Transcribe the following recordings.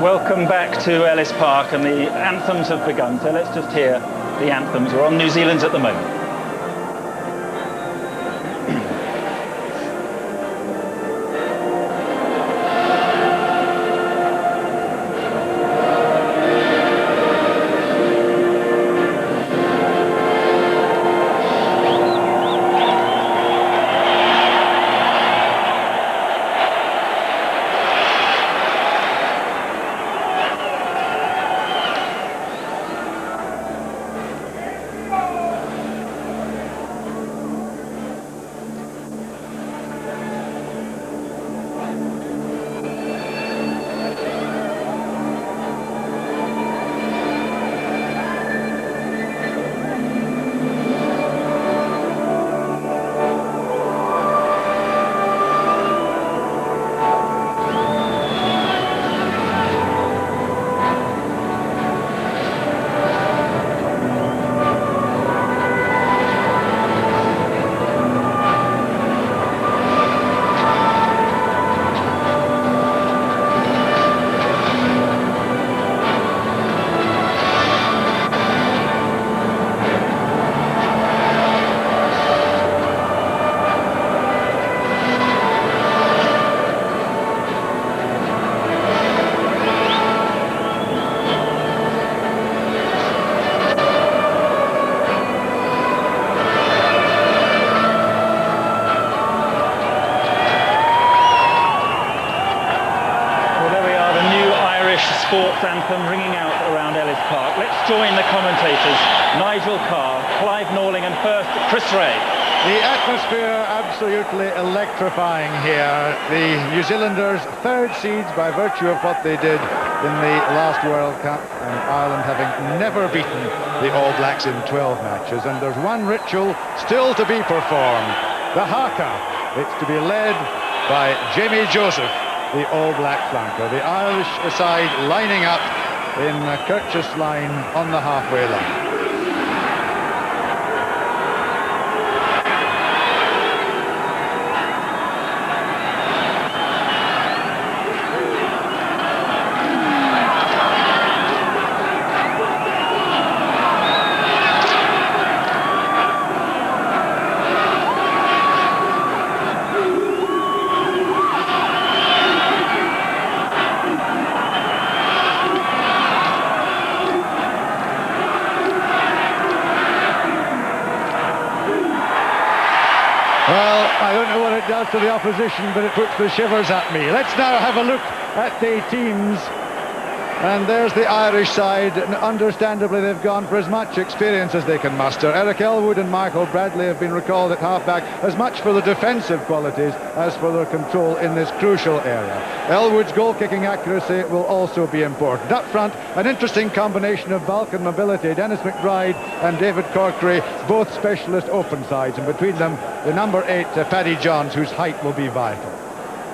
Welcome back to Ellis Park, and the anthems have begun, so let's just hear the anthems. We're on New Zealand's at the moment. Sports anthem ringing out around Ellis Park. Let's join the commentators, Nigel Carr, Clive Norling, and first Chris Ray. The atmosphere absolutely electrifying here. The New Zealanders third seeds by virtue of what they did in the last World Cup, and Ireland having never beaten the All Blacks in 12 matches. And there's one ritual still to be performed, the haka. It's to be led by Jamie Joseph, the All Black flanker. The Irish side lining up in a courteous line on the halfway line. Well, I don't know what it does to the opposition, but it puts the shivers at me. Let's now have a look at the teams. And there's the Irish side. And understandably, they've gone for as much experience as they can muster. Eric Elwood and Michael Bradley have been recalled at halfback, as much for the defensive qualities as for their control in this crucial area. Elwood's goal-kicking accuracy will also be important. Up front, an interesting combination of bulk and mobility. Dennis McBride and David Corkery, both specialist open sides, and between them, the number 8, Paddy Johns, whose height will be vital.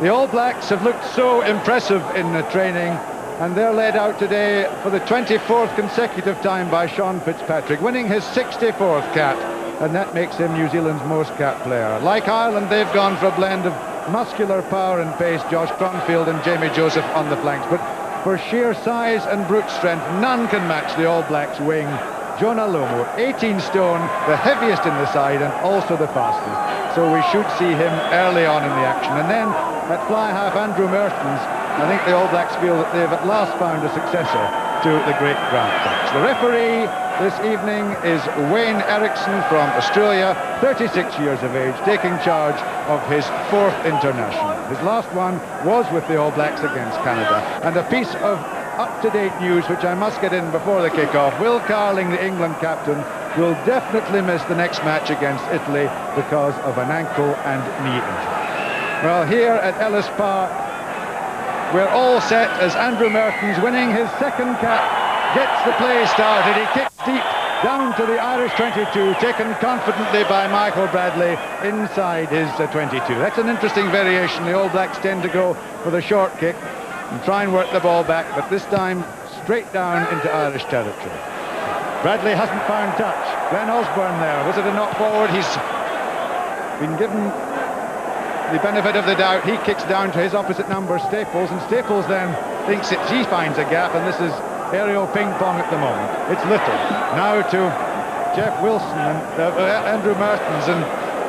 The All Blacks have looked so impressive in the training, and they're led out today for the 24th consecutive time by Sean Fitzpatrick, winning his 64th cap, and that makes him New Zealand's most capped player. Like Ireland, they've gone for a blend of muscular power and pace, Josh Cronfield and Jamie Joseph on the flanks, but for sheer size and brute strength, none can match the All Blacks wing, Jonah Lomu, 18 stone, the heaviest in the side and also the fastest. So we should see him early on in the action. And then at fly half, Andrew Mertens, I think the All Blacks feel that they've at last found a successor to the great Grant Fox. The referee this evening is Wayne Erickson from Australia, 36 years of age, taking charge of his 4th international. His last one was with the All Blacks against Canada. And a piece of up-to-date news, which I must get in before the kick-off: Will Carling, the England captain, will definitely miss the next match against Italy because of an ankle and knee injury. Well, here at Ellis Park, we're all set as Andrew Mertens, winning his 2nd cap, gets the play started. He kicks deep down to the Irish 22, taken confidently by Michael Bradley inside his 22. That's an interesting variation. The All Blacks tend to go for the short kick and try and work the ball back, but this time straight down into Irish territory. Bradley hasn't found touch. Glenn Osborne there. Was it a knock forward? He's been given the benefit of the doubt. He kicks down to his opposite number, Staples, and Staples then he finds a gap, and this is aerial ping-pong at the moment. It's Little. Now to Jeff Wilson and Andrew Mertens, and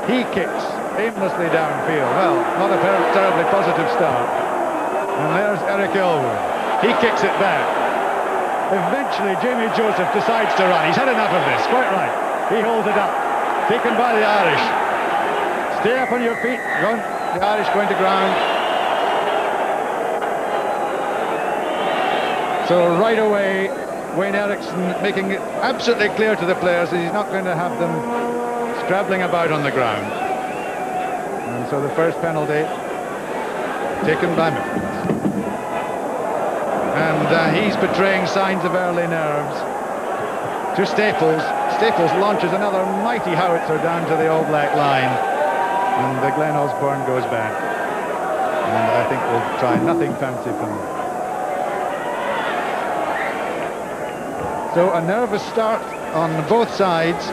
he kicks aimlessly downfield. Well, not a terribly positive start. And there's Eric Elwood. He kicks it back. Eventually, Jamie Joseph decides to run. He's had enough of this. Quite right. He holds it up. Taken by the Irish. Stay up on your feet. The Irish going to ground. So right away, Wayne Eriksson making it absolutely clear to the players that he's not going to have them scrabbling about on the ground. And so the first penalty taken by Mertens. And he's betraying signs of early nerves to Staples. Staples launches another mighty howitzer down to the All Black line, and Glenn Osborne goes back, and I think we'll try nothing fancy from him. So a nervous start on both sides,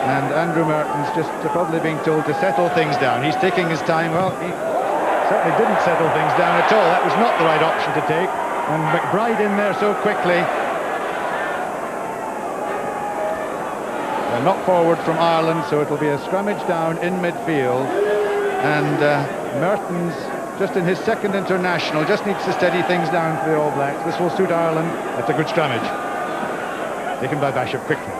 and Andrew Mertens just probably being told to settle things down. He's taking his time. Well, he certainly didn't settle things down at all. That was not the right option to take. And McBride in there so quickly. They're not forward from Ireland, so it'll be a scrummage down in midfield. And Mertens, just in his second international, just needs to steady things down for the All Blacks. This will suit Ireland. That's a good scrummage. Taken by Bishop quickly.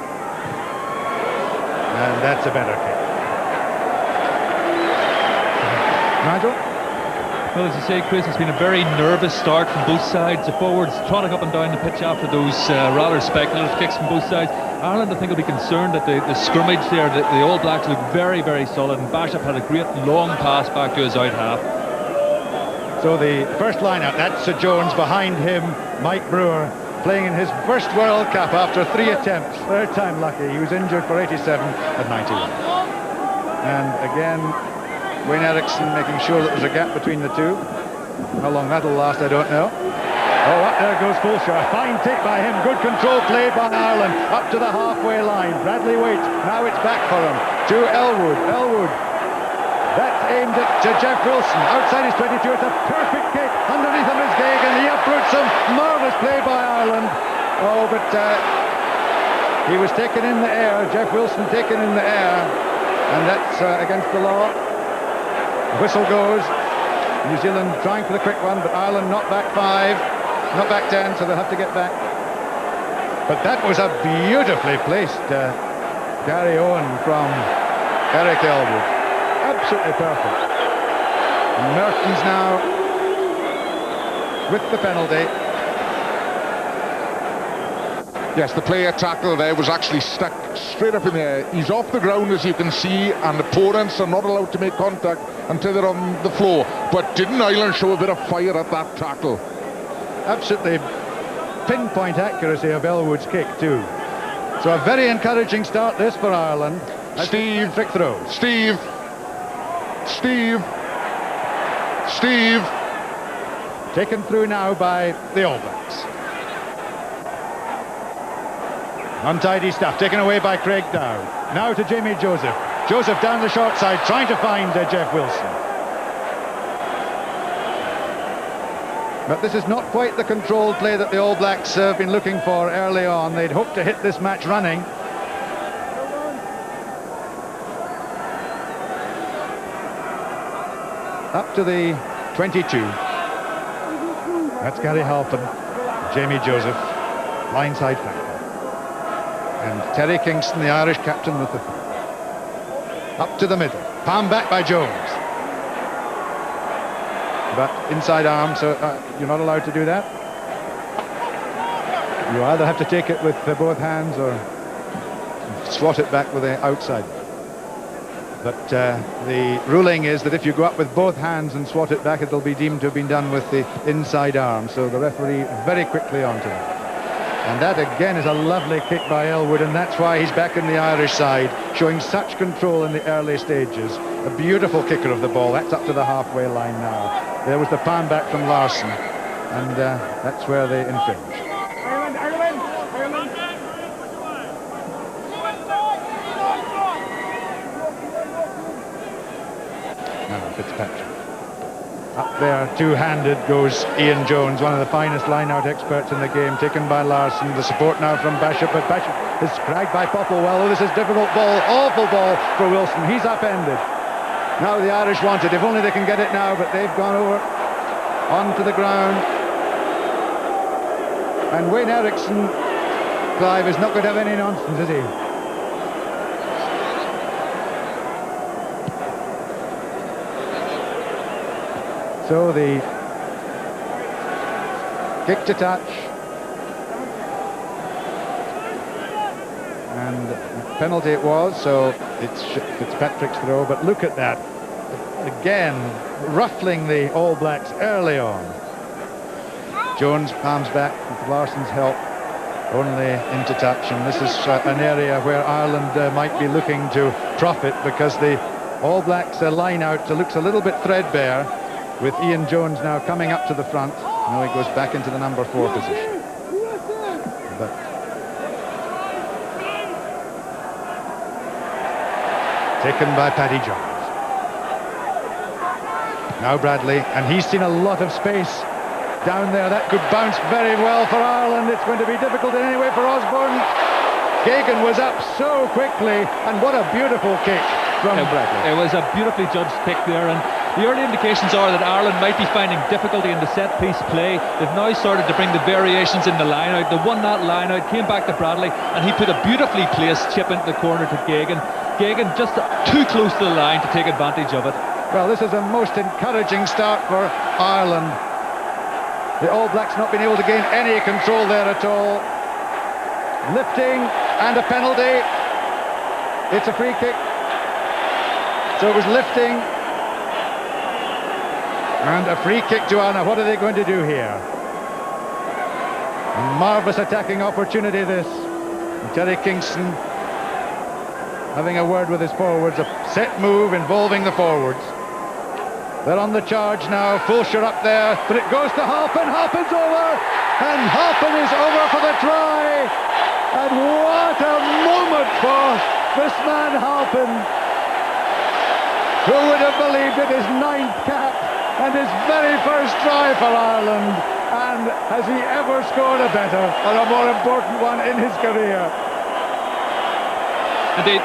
And that's a better kick. Nigel? Well, as you say, Chris, it's been a very nervous start from both sides. The forwards trotting up and down the pitch after those rather speculative kicks from both sides. Ireland, I think, will be concerned that the scrimmage there, the All Blacks look very, very solid, and Bishop had a great long pass back to his out half. So the first line-out, that's Sir Jones. Behind him, Mike Brewer, playing in his first World Cup after 3 attempts. Third time lucky. He was injured for 87 at 91. And again, Wayne Eriksson making sure that there's a gap between the two. How long that'll last, I don't know. Oh, up there goes Fulshire. Fine take by him. Good control play by Ireland. Up to the halfway line. Bradley waits. Now it's back for him. To Elwood. Elwood. That's aimed at Jeff Wilson. Outside his 22. It's a perfect kick. Underneath him is Gaig, and he uproots him. Marvellous play by Ireland. Oh, but he was taken in the air. Jeff Wilson taken in the air. And that's against the law. The whistle goes. New Zealand trying for the quick one, but Ireland not back 5, not back 10, so they'll have to get back. But that was a beautifully placed Gary Owen from Eric Elwood. Absolutely perfect. And Mertens now with the penalty. Yes, the player tackle there was actually stuck straight up in the air. He's off the ground, as you can see, and the opponents are not allowed to make contact until they're on the floor. But didn't Ireland show a bit of fire at that tackle? Absolutely pinpoint accuracy of Elwood's kick too. So a very encouraging start this for Ireland. Steve, trick throw. Steve. Taken through now by the All Blacks. Untidy stuff, taken away by Craig Dow. Now to Jamie Joseph. Joseph down the short side, trying to find Jeff Wilson. But this is not quite the controlled play that the All Blacks have been looking for early on. They'd hoped to hit this match running. Up to the 22. That's Gary Halpin. Jamie Joseph, blindside flank. And Terry Kingston, the Irish captain, with the up to the middle. Palm back by Jones. But inside arm, so you're not allowed to do that. You either have to take it with both hands or swat it back with the outside. But the ruling is that if you go up with both hands and swat it back, it'll be deemed to have been done with the inside arm. So the referee very quickly onto that. And that again is a lovely kick by Elwood, and that's why he's back in the Irish side, showing such control in the early stages. A beautiful kicker of the ball. That's up to the halfway line now. There was the palm back from Larson, and that's where they infringe. Now Fitzpatrick. Up there, two-handed goes Ian Jones, one of the finest line-out experts in the game, taken by Larson. The support now from Bishop, but Bishop is dragged by Popplewell. Oh, this is difficult ball, awful ball for Wilson. He's upended. Now the Irish want it, if only they can get it now, but they've gone over onto the ground. And Wayne Eriksson, Clive, is not going to have any nonsense, is he? So the kick to touch, and penalty it was, so it's Fitzpatrick's throw, but look at that, again ruffling the All Blacks early on. Jones palms back with Larson's help, only into touch, and this is an area where Ireland might be looking to profit, because the All Blacks line out looks a little bit threadbare, with Ian Jones now coming up to the front. Now he goes back into the number 4 position. But taken by Paddy Jones. Now Bradley, and he's seen a lot of space down there. That could bounce very well for Ireland. It's going to be difficult in any way for Osborne. Gagan was up so quickly, and what a beautiful kick from Bradley. It was a beautifully judged kick there, and the early indications are that Ireland might be finding difficulty in the set-piece play. They've now started to bring the variations in the line-out. They won that line-out, came back to Bradley, and he put a beautifully placed chip into the corner to Gagan. Gagan just too close to the line to take advantage of it. Well, this is a most encouraging start for Ireland. The All Blacks not being able to gain any control there at all. Lifting and a penalty. It's a free kick. So it was lifting and a free kick to Ireland. What are they going to do here? A marvellous attacking opportunity this. And Terry Kingston having a word with his forwards. A set move involving the forwards. They're on the charge now. Fulcher up there, but it goes to Halpin. Halpin's over, and Halpin is over for the try. And what a moment for this man Halpin. Who would have believed it? His 9th cap and his very first try for Ireland. And has he ever scored a better or a more important one in his career? Indeed.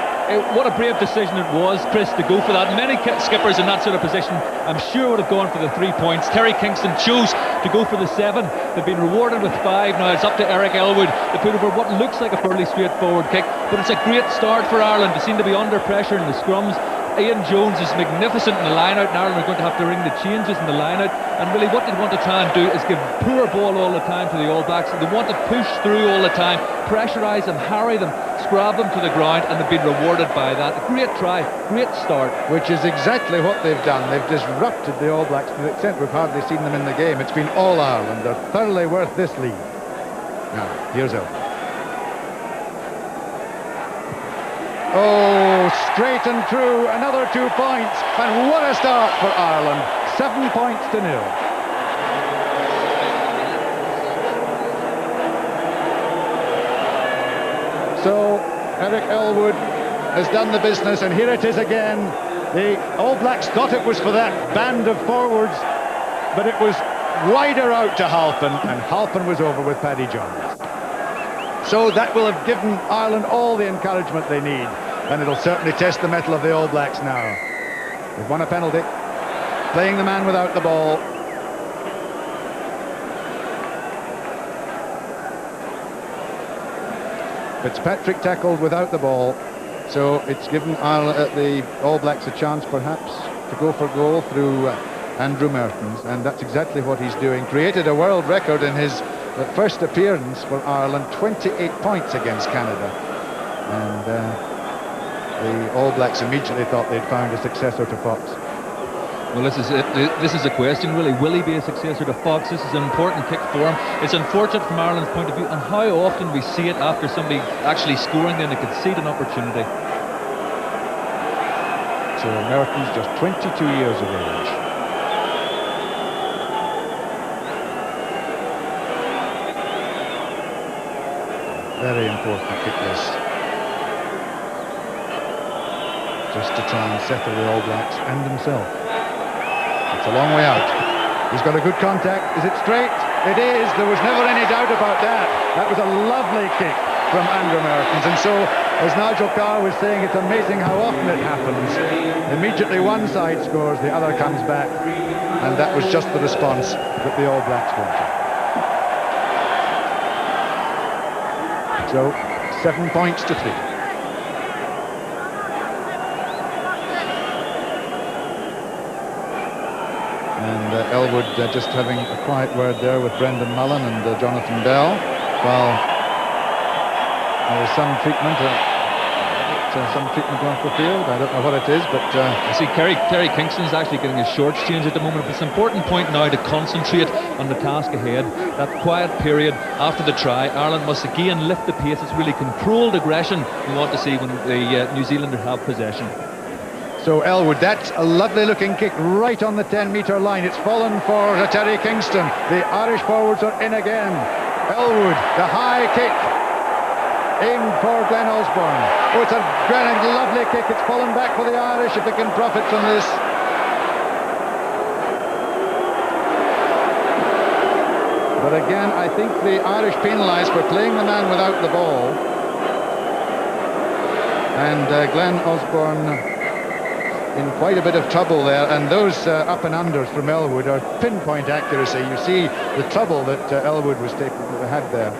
What a brave decision it was, Chris, to go for that. Many skippers in that sort of position, I'm sure, would have gone for the 3 points. Terry Kingston chose to go for the 7. They've been rewarded with 5. Now it's up to Eric Elwood to put over what looks like a fairly straightforward kick. But it's a great start for Ireland. They seem to be under pressure in the scrums. Ian Jones is magnificent in the line-out, and Ireland are going to have to ring the changes in the line-out. And really what they want to try and do is give poor ball all the time to the All Blacks. They want to push through all the time, pressurise them, harry them, scrab them to the ground, and they've been rewarded by that. A great try, great start. Which is exactly what they've done. They've disrupted the All Blacks to the extent we've hardly seen them in the game. It's been all Ireland. They're thoroughly worth this lead. Now, here's Elwood. Oh, straight and true, another 2 points, and what a start for Ireland. 7 points to 0. So Eric Elwood has done the business, and here it is again. The All Blacks thought it was for that band of forwards, but it was wider out to Halpin, and Halpin was over with Paddy Jones. So that will have given Ireland all the encouragement they need, and it'll certainly test the mettle of the All Blacks now. They've won a penalty, playing the man without the ball. Fitzpatrick tackled without the ball, so it's given Ireland, the All Blacks a chance perhaps to go for goal through Andrew Mertens, and that's exactly what he's doing. Created a world record in his first appearance for Ireland, 28 points against Canada, and the All Blacks immediately thought they'd found a successor to Fox. Well, this is it. This is a question, really. Will he be a successor to Fox? This is an important kick for him. It's unfortunate from Ireland's point of view, and how often we see it after somebody actually scoring, then they concede an opportunity. So Mertens just 22 years of age. Very important kick this. Just to try and settle the All Blacks and himself. It's It's a long way out. He's got a good contact. Is it straight? It is. There was never any doubt about that. That was a lovely kick from Andrew Mertens. And so, as Nigel Carr was saying, it's amazing how often it happens. Immediately one side scores, the other comes back. And that was just the response that the All Blacks wanted. So, 7 points to 3. And Elwood just having a quiet word there with Brendan Mullen and Jonathan Bell, while there's some treatment off the field. I don't know what it is, but I see Kerry Kingston's actually getting his shorts changed at the moment. It's an important point now to concentrate on the task ahead. That quiet period after the try, Ireland must again lift the pace. It's really controlled aggression we want to see when the New Zealanders have possession. So Elwood, that's a lovely looking kick right on the 10-metre line. It's fallen for Terry Kingston. The Irish forwards are in again. Elwood, the high kick, aimed for Glenn Osborne. Oh, it's a lovely kick. It's fallen back for the Irish if they can profit from this. But again, I think the Irish penalised for playing the man without the ball. And Glenn Osborne in quite a bit of trouble there, and those up and unders from Elwood are pinpoint accuracy. You see the trouble that Elwood had there.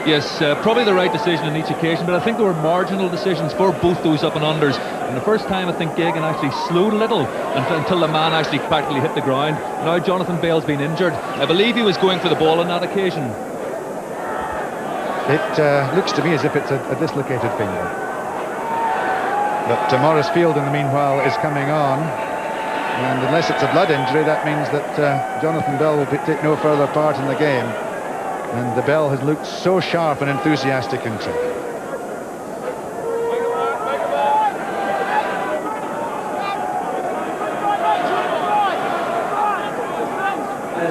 Yes, probably the right decision on each occasion, but I think there were marginal decisions for both those up and unders. And the first time I think Gagan actually slowed a little until the man actually practically hit the ground. Now Jonathan Bell's been injured. I believe he was going for the ball on that occasion. It looks to me as if it's a dislocated finger. But Maurice Field, in the meanwhile, is coming on. And unless it's a blood injury, that means that Jonathan Bell will take no further part in the game. And the Bell has looked so sharp and enthusiastic in training.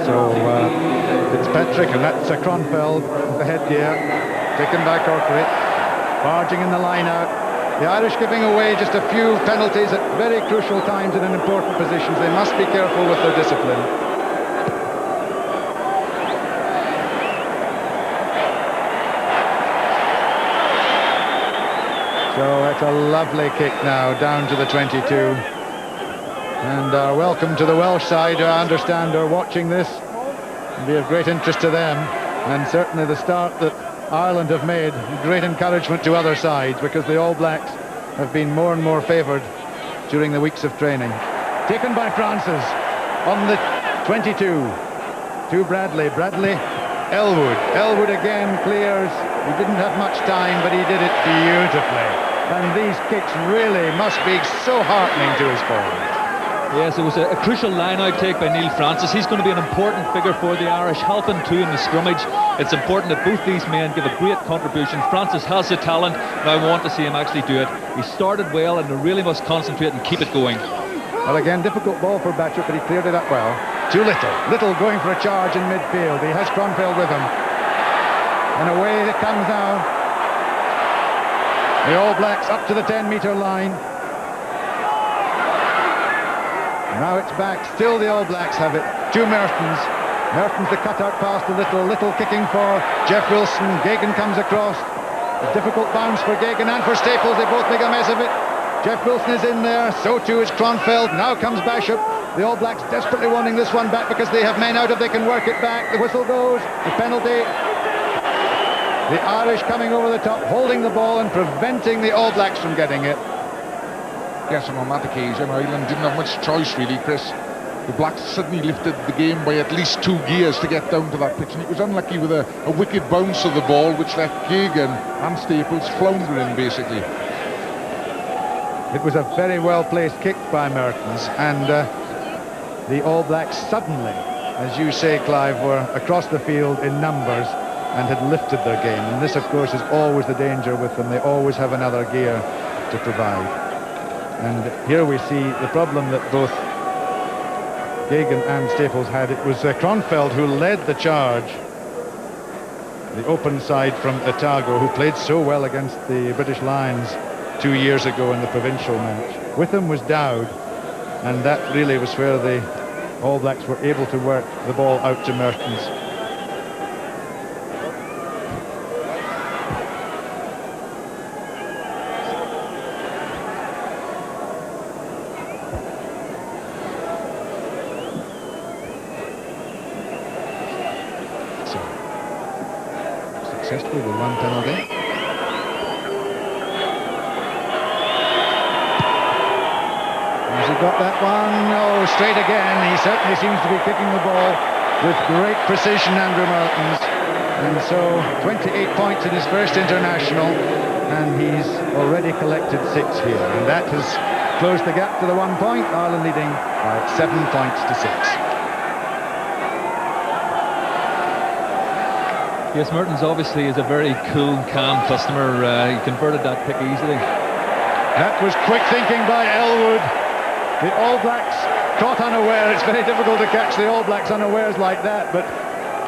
So Fitzpatrick, and that's Cronfeld, the headgear, taken by Corcoran, barging in the line out. The Irish giving away just a few penalties at very crucial times and in important positions. They must be careful with their discipline. So it's a lovely kick now down to the 22. And welcome to the Welsh side, who I understand are watching this. It'll be of great interest to them, and certainly the start that Ireland have made great encouragement to other sides, because the All Blacks have been more and more favoured during the weeks of training. Taken by Francis on the 22 to Bradley. Elwood again clears. He didn't have much time, but he did it beautifully. And these kicks really must be so heartening to his forwards. Yes, it was a crucial line-out take by Neil Francis. He's going to be an important figure for the Irish, helping too in the scrummage. It's important that both these men give a great contribution. Francis has the talent, and I want to see him actually do it. He started well, and they really must concentrate and keep it going. Well, again, difficult ball for Batchett, but he cleared it up well. Too Little. Little going for a charge in midfield. He has Cronfeld with him. And away it comes now. The All Blacks up to the 10-metre line. Now it's back. Still the All Blacks have it. To Mertens. Mertens the cut-out pass to Little. Little kicking for Jeff Wilson. Gagan comes across. A difficult bounce for Gagan and for Staples. They both make a mess of it. Jeff Wilson is in there. So too is Cronfeld. Now comes Bishop. The All Blacks desperately wanting this one back because they have men out if they can work it back. The whistle goes. The penalty. The Irish coming over the top, holding the ball and preventing the All Blacks from getting it. Yes, and on that occasion, Ireland didn't have much choice really, Chris. The Blacks suddenly lifted the game by at least 2 gears to get down to that pitch, and it was unlucky with a wicked bounce of the ball, which left Gagan and Staples floundering, basically. It was a very well-placed kick by Mertens, and the All Blacks suddenly, as you say, Clive, were across the field in numbers and had lifted their game. And this, of course, is always the danger with them. They always have another gear to provide. And here we see the problem that both Gagan and Staples had. It was Cronfeld who led the charge. The open side from Otago, who played so well against the British Lions 2 years ago in the provincial match. With him was Dowd, and that really was where the All Blacks were able to work the ball out to Mertens. So, successful with one penalty. Got that one, oh, straight again. He certainly seems to be kicking the ball with great precision, Andrew Mertens. And so 28 points in his first international, and he's already collected 6 here, and that has closed the gap to the 1 point. Ireland leading by 7 points to 6. Yes, Mertens obviously is a very cool, calm customer. He converted that kick easily. That was quick thinking by Elwood. The All Blacks caught unaware. It's very difficult to catch the All Blacks unawares like that, but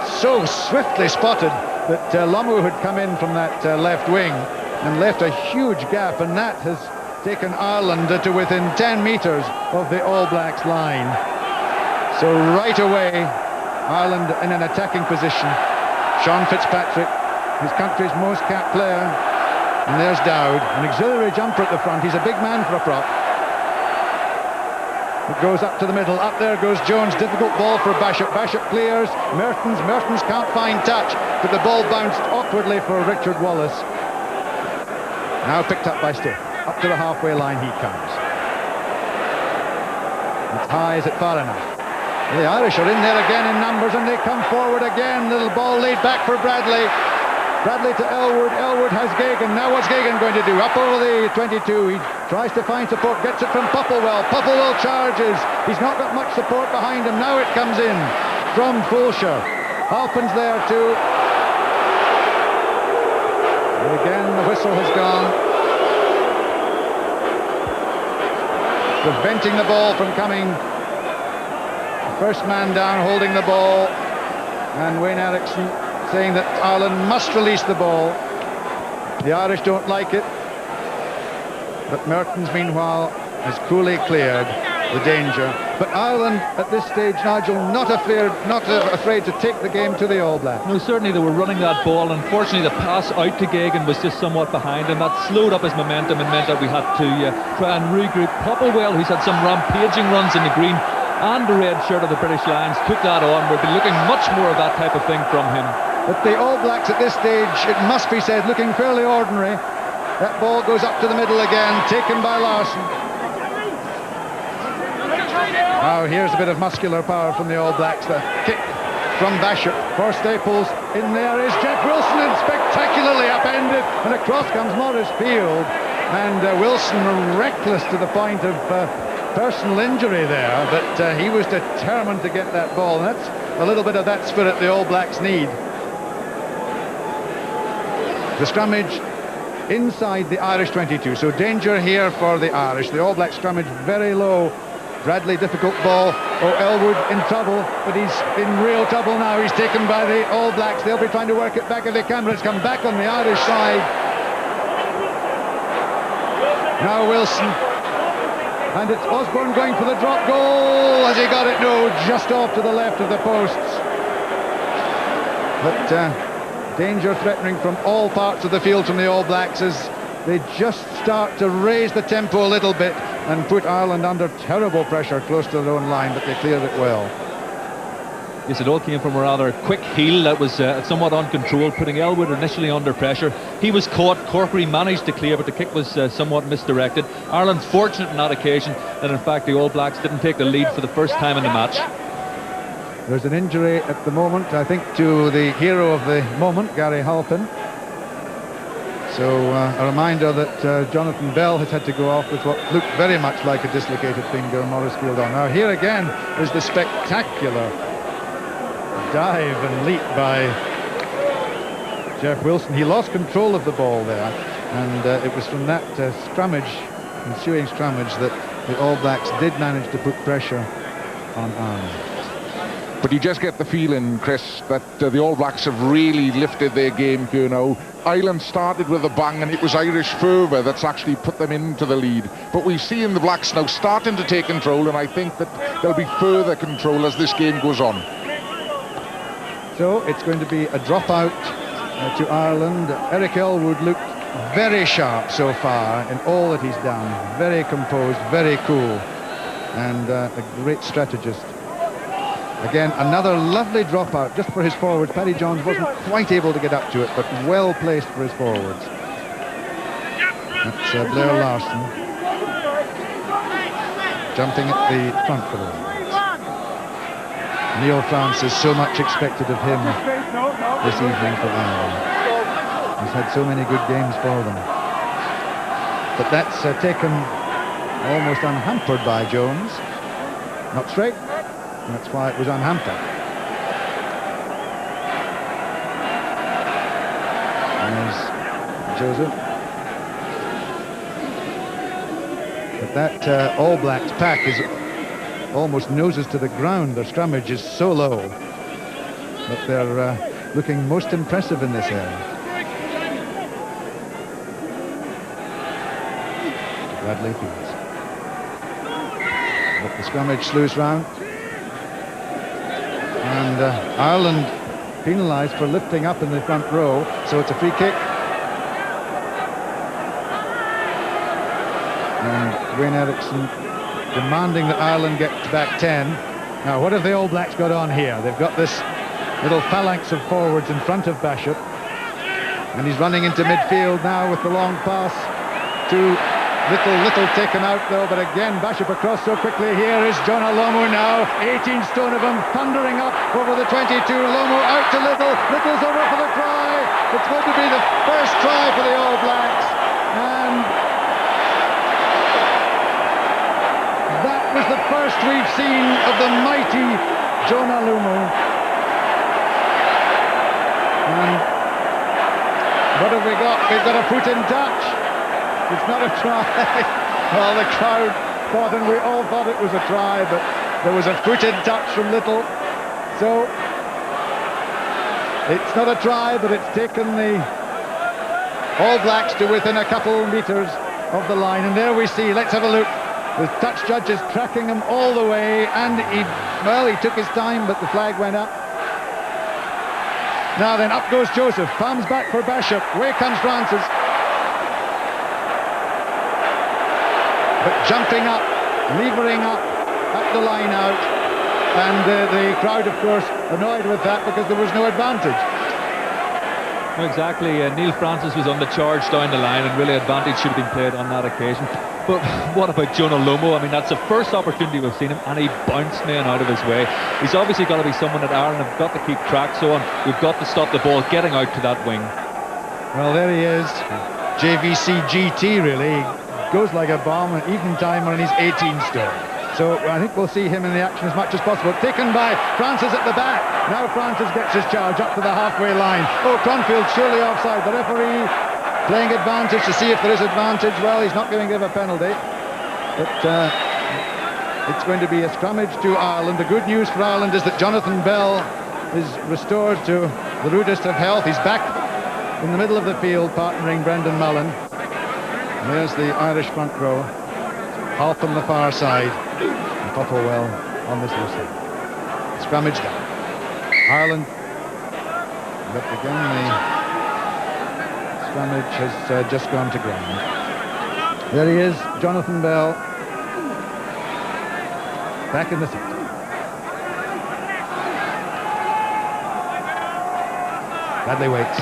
so swiftly spotted that Lamu had come in from that left wing and left a huge gap, and that has taken Ireland to within 10 metres of the All Blacks line. So right away, Ireland in an attacking position. Sean Fitzpatrick, his country's most capped player, and there's Dowd, an auxiliary jumper at the front. He's a big man for a prop. It goes up to the middle. Up there goes Jones. Difficult ball for Bishop. Bishop clears. Mertens can't find touch, but the ball bounced awkwardly for Richard Wallace. Now picked up by Stiff. Up to the halfway line he comes. It's high. Is it far enough? The Irish are in there again in numbers, and they come forward again. Little ball laid back for Bradley. Bradley to Elwood. Elwood has Gagan. Now what's Gagan going to do? Up over the 22. He tries to find support. Gets it from Popplewell. Popplewell charges. He's not got much support behind him. Now it comes in from Fulcher. Halpin's there too. And again the whistle has gone, preventing the ball from coming. First man down holding the ball, and Wayne Eriksson saying that Ireland must release the ball. The Irish don't like it, but Mertens meanwhile has coolly cleared the danger. But Ireland at this stage, Nigel, not afraid to take the game to the All Blacks. No, certainly they were running that ball. Unfortunately, the pass out to Gagan was just somewhat behind him. That slowed up his momentum and meant that we had to try and regroup. Popplewell, who's had some rampaging runs in the green and the red shirt of the British Lions, took that on. We'll be looking much more of that type of thing from him. But the All Blacks at this stage, it must be said, looking fairly ordinary. That ball goes up to the middle again, taken by Larson. Now here's a bit of muscular power from the All Blacks. The kick from Bishop for Staples. In there is Jeff Wilson, and spectacularly upended, and across comes Maurice Field. And Wilson reckless to the point of personal injury there, but he was determined to get that ball, and that's a little bit of that spirit the All Blacks need. The scrummage inside the Irish 22, so danger here for the Irish. The All Blacks scrummage very low. Bradley, difficult ball. Oh, Elwood in trouble, but he's in real trouble now. He's taken by the All Blacks. They'll be trying to work it back if they can, but it's come back on the Irish side. Now Wilson. And it's Osborne going for the drop goal. Has he got it? No, just off to the left of the posts. But danger threatening from all parts of the field from the All Blacks as they just start to raise the tempo a little bit and put Ireland under terrible pressure close to their own line, but they cleared it well. Yes, it all came from a rather quick heel that was somewhat uncontrolled, putting Elwood initially under pressure. He was caught. Corkery managed to clear, but the kick was somewhat misdirected. Ireland fortunate on that occasion that in fact the All Blacks didn't take the lead for the first time in the match. There's an injury at the moment, I think, to the hero of the moment, Gary Halpin. So a reminder that Jonathan Bell has had to go off with what looked very much like a dislocated finger. Maurice Field on. Now here again is the spectacular dive and leap by Jeff Wilson. He lost control of the ball there, and it was from that ensuing scrummage, that the All Blacks did manage to put pressure on Ireland. But you just get the feeling, Chris, that the All Blacks have really lifted their game here now. Ireland started with a bang, and it was Irish fervour that's actually put them into the lead. But we've seen the Blacks now starting to take control, and I think that there'll be further control as this game goes on. So it's going to be a dropout to Ireland. Eric Elwood looked very sharp so far in all that he's done. Very composed, very cool, and a great strategist. Again, another lovely dropout just for his forwards. Paddy Jones wasn't quite able to get up to it, but well placed for his forwards. That's Blair Larson jumping at the front for them. Neil Francis, so much expected of him this evening for Ireland. He's had so many good games for them. But that's taken almost unhampered by Jones. Not straight. And that's why it was unhampered. There's Joseph. But that All Blacks pack is almost noses to the ground. Their scrummage is so low. But they're looking most impressive in this area. Bradley Fields. But the scrummage slews round. And Ireland penalised for lifting up in the front row, so it's a free kick. And Wayne Eriksson demanding that Ireland get back 10. Now, what have the All Blacks got on here? They've got this little phalanx of forwards in front of Bishop, and he's running into midfield now with the long pass to Little taken out though, but again Bishop across so quickly. Here is Jonah Lomu now, 18 stone of him, thundering up over the 22. Lomu out to Little's over for the try. It's going to be the first try for the All Blacks, and that was the first we've seen of the mighty Jonah Lomu. And what have we got? We've got a foot in touch. It's not a try. Well, the crowd thought, and we all thought it was a try, but there was a foot in touch from Little. So it's not a try, but it's taken the All Blacks to within a couple metres of the line. And there we see, let's have a look. The touch judge is tracking him all the way, and he took his time, but the flag went up. Now then, up goes Joseph, palms back for Bishop. Away comes Francis. But jumping up, levering up at the line out, and the crowd, of course, annoyed with that because there was no advantage. Exactly. Neil Francis was on the charge down the line, and really advantage should have been played on that occasion. But what about Jonah Lomu? I mean, that's the first opportunity we've seen him, and he bounced man out of his way. He's obviously got to be someone that Ireland have got to keep track on. We've got to stop the ball getting out to that wing. Well, there he is. JVC GT, really. Goes like a bomb, an even timer, and he's 18 stone. So I think we'll see him in the action as much as possible. Taken by Francis at the back. Now Francis gets his charge up to the halfway line. Oh, Cronfield surely offside. The referee playing advantage to see if there is advantage. Well, he's not going to give a penalty. But it's going to be a scrummage to Ireland. The good news for Ireland is that Jonathan Bell is restored to the rudest of health. He's back in the middle of the field, partnering Brendan Mullen. There's the Irish front row, half on the far side, and Popplewell on this loose side. Scrummage down. Ireland, but again the scrummage has just gone to ground. There he is, Jonathan Bell, back in the seat. Bradley waits.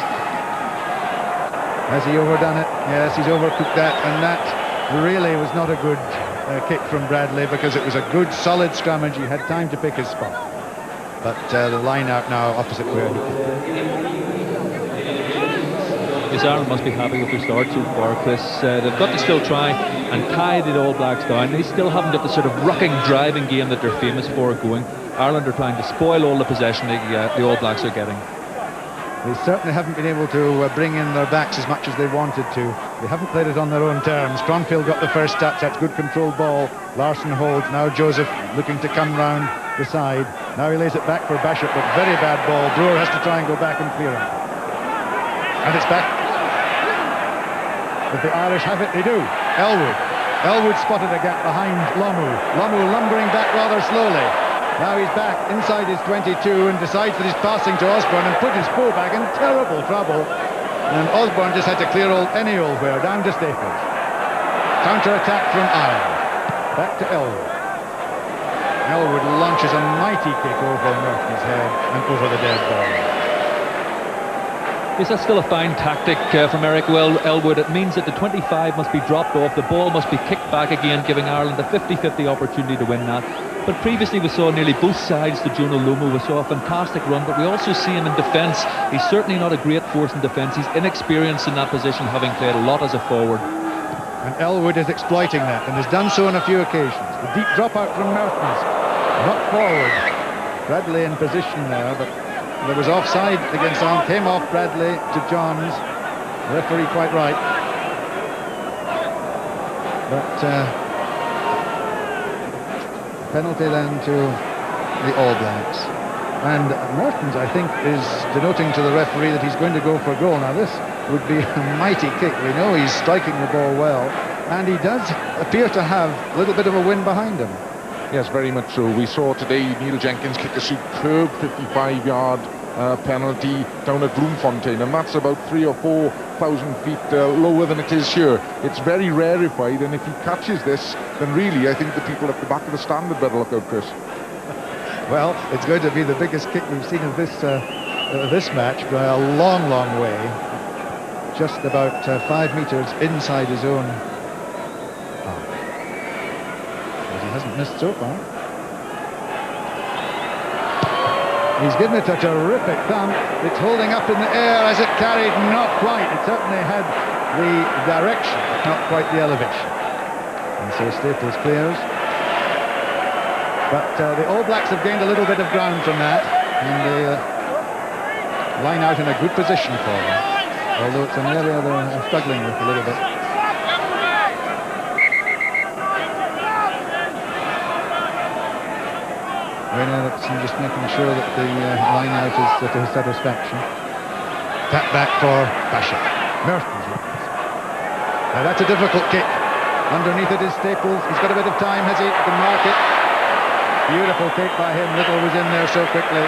Has he overdone it? Yes, he's overcooked that, and that really was not a good kick from Bradley, because it was a good, solid scrummage. He had time to pick his spot. But the line out now opposite where he kicked. Yes, Ireland must be happy with their start so far, Chris. They've got to still try and tie the All Blacks down. They still haven't got the sort of rucking, driving game that they're famous for going. Ireland are trying to spoil all the possession the All Blacks are getting. They certainly haven't been able to bring in their backs as much as they wanted to. They haven't played it on their own terms. Cronfield got the first touch. That's good controlled ball. Larson holds. Now Joseph looking to come round the side. Now he lays it back for Bishop, but very bad ball. Brewer has to try and go back and clear it. And it's back. If the Irish have it, they do. Elwood spotted a gap behind Lomu. Lomu lumbering back rather slowly. Now he's back inside his 22 and decides that he's passing to Osborne and put his full back in terrible trouble. And Osborne just had to clear any old where, down to Staples. Counter-attack from Ireland. Back to Elwood. Elwood launches a mighty kick over Merton's head and over the dead ball. Is that still a fine tactic from Eric Elwood? It means that the 25 must be dropped off, the ball must be kicked back again, giving Ireland a 50-50 opportunity to win that. But previously we saw nearly both sides to Jonah Lomu. We saw a fantastic run, but we also see him in defence. He's certainly not a great force in defence. He's inexperienced in that position, having played a lot as a forward. And Elwood is exploiting that, and has done so on a few occasions. The deep dropout from Mertens, not forward. Bradley in position there, but there was offside against Ireland. Came off Bradley to Johns. Referee quite right. But penalty then to the All Blacks. And Mertens, I think, is denoting to the referee that he's going to go for goal. Now this would be a mighty kick. We know he's striking the ball well, and he does appear to have a little bit of a wind behind him. Yes, very much so. We saw today Neil Jenkins kick a superb 55-yard penalty down at Bloemfontein, and that's about 3,000 or 4,000 feet lower than it is here. It's very rarefied, and if he catches this, then really I think the people at the back of the stand had better look out, Chris. Well, it's going to be the biggest kick we've seen of this match by a long, long way. Just about 5 metres inside his own. But he hasn't missed so far. He's given it a terrific thump. It's holding up in the air as it carried, not quite. It certainly had the direction, not quite the elevation. And so Staples clears. But the All Blacks have gained a little bit of ground from that, and they line out in a good position for them. Although it's an area they're struggling with a little bit. Wayne Erickson just making sure that the line out is to his satisfaction. Tap back for Bishop. Mertens. Now that's a difficult kick. Underneath it is Staples. He's got a bit of time, has he? He can mark it. Beautiful kick by him. Little was in there so quickly.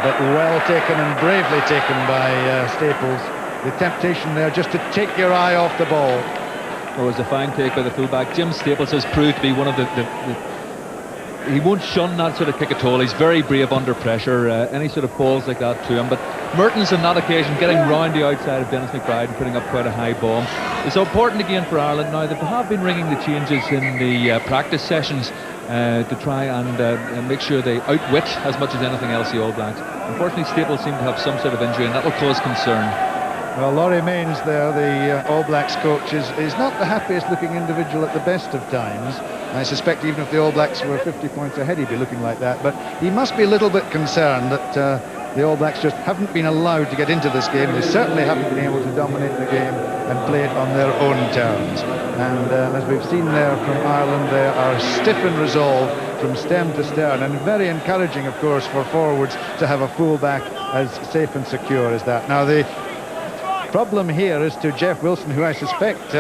But well taken and bravely taken by Staples. The temptation there just to take your eye off the ball. It was a fine take by the fullback. Jim Staples has proved to be one of the he won't shun that sort of kick at all. He's very brave under pressure. Any sort of balls like that to him. But Mertens on that occasion getting round the outside of Dennis McBride and putting up quite a high bomb. It's important again for Ireland now that they have been ringing the changes in the practice sessions to try and make sure they outwit as much as anything else the All Blacks. Unfortunately, Staples seem to have some sort of injury, and that will cause concern. Well, Laurie Mains there, the All Blacks coach, is not the happiest looking individual at the best of times. I suspect even if the All Blacks were 50 points ahead, he'd be looking like that. But he must be a little bit concerned that the All Blacks just haven't been allowed to get into this game. They certainly haven't been able to dominate the game and play it on their own terms. And as we've seen there from Ireland, they are stiff in resolve from stem to stern, and very encouraging, of course, for forwards to have a full-back as safe and secure as that. Now, the problem here is to Jeff Wilson, who I suspect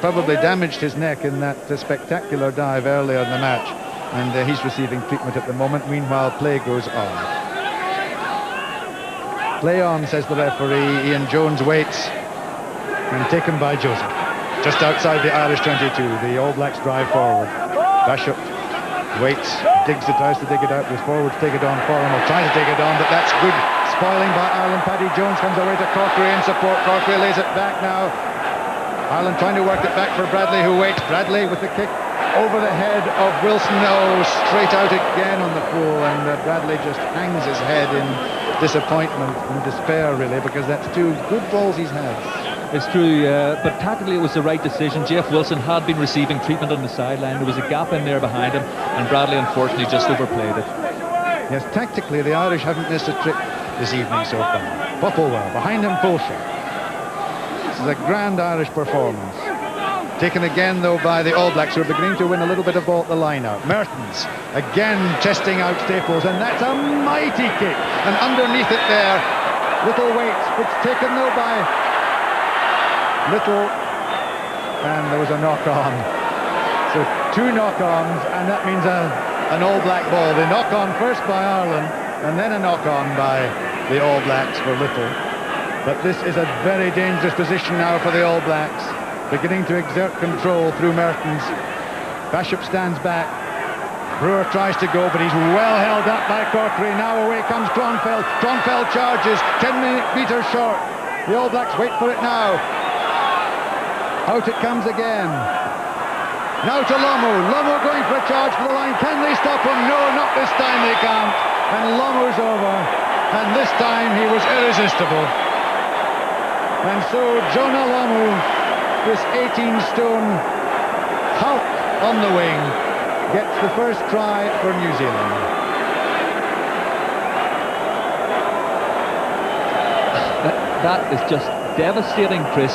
probably damaged his neck in that spectacular dive earlier in the match, and he's receiving treatment at the moment. Meanwhile, play goes on. Play on, says the referee. Ian Jones waits, and taken by Joseph. Just outside the Irish 22, the All Blacks drive forward. Bishop waits, digs it, tries to dig it out. The forwards take it on for him, or try to take it on, but that's good spoiling by Ireland. Paddy Jones comes away to Corkery in support. Corkery lays it back now. Ireland trying to work it back for Bradley, who waits. Bradley with the kick over the head of Wilson. No, straight out again on the full, and Bradley just hangs his head in disappointment and despair, really, because that's two good balls he's had. It's true, but tactically it was the right decision. Jeff Wilson had been receiving treatment on the sideline. There was a gap in there behind him, and Bradley unfortunately just overplayed it. Yes, tactically the Irish haven't missed a trick this evening so far. Popplewell behind him, Fulcher. This is a grand Irish performance. Taken again, though, by the All Blacks, who are beginning to win a little bit of ball at the line-out. Mertens again testing out Staples, and that's a mighty kick. And underneath it there, Little waits. It's taken, though, by Little, and there was a knock-on. So 2 knock-ons, and that means an All Black ball. They knock on first by Ireland, and then a knock-on by the All Blacks for Little. But this is a very dangerous position now for the All Blacks, beginning to exert control through Mertens. Bishop stands back. Brewer tries to go, but he's well held up by Corkery. Now away comes Tronfeld. Tronfeld charges, 10 metres short. The All Blacks wait for it now. Out it comes again. Now to Lomu. Lomu going for a charge for the line. Can they stop him? No, not this time they can't. And Lomu's over. And this time he was irresistible. And so Jonah Lomu, this 18-stone Hulk on the wing, gets the first try for New Zealand. That is just devastating, Chris,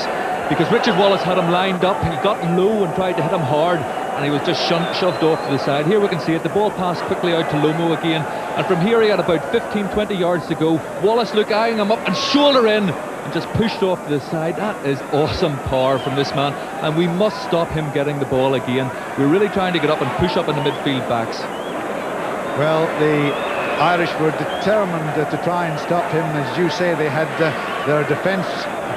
because Richard Wallace had him lined up. He got low and tried to hit him hard, and he was just shoved off to the side. Here we can see it. The ball passed quickly out to Lomu again, and from here he had about 15-20 yards to go. Wallace eyeing him up and shoulder in, and just pushed off to the side. That is awesome power from this man, and we must stop him getting the ball again. We're really trying to get up and push up in the midfield backs. Well, the Irish were determined to try and stop him. As you say, they had their defence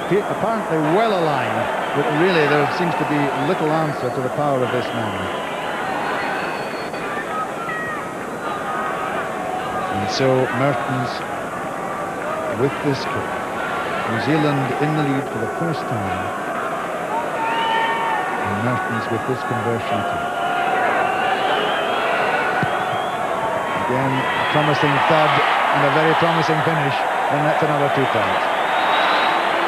apparently well aligned, but really there seems to be little answer to the power of this man. And so Mertens with this kick. New Zealand in the lead for the first time. And Mertens with this conversion too. Again, a promising thud and a very promising finish, and that's another 2 points.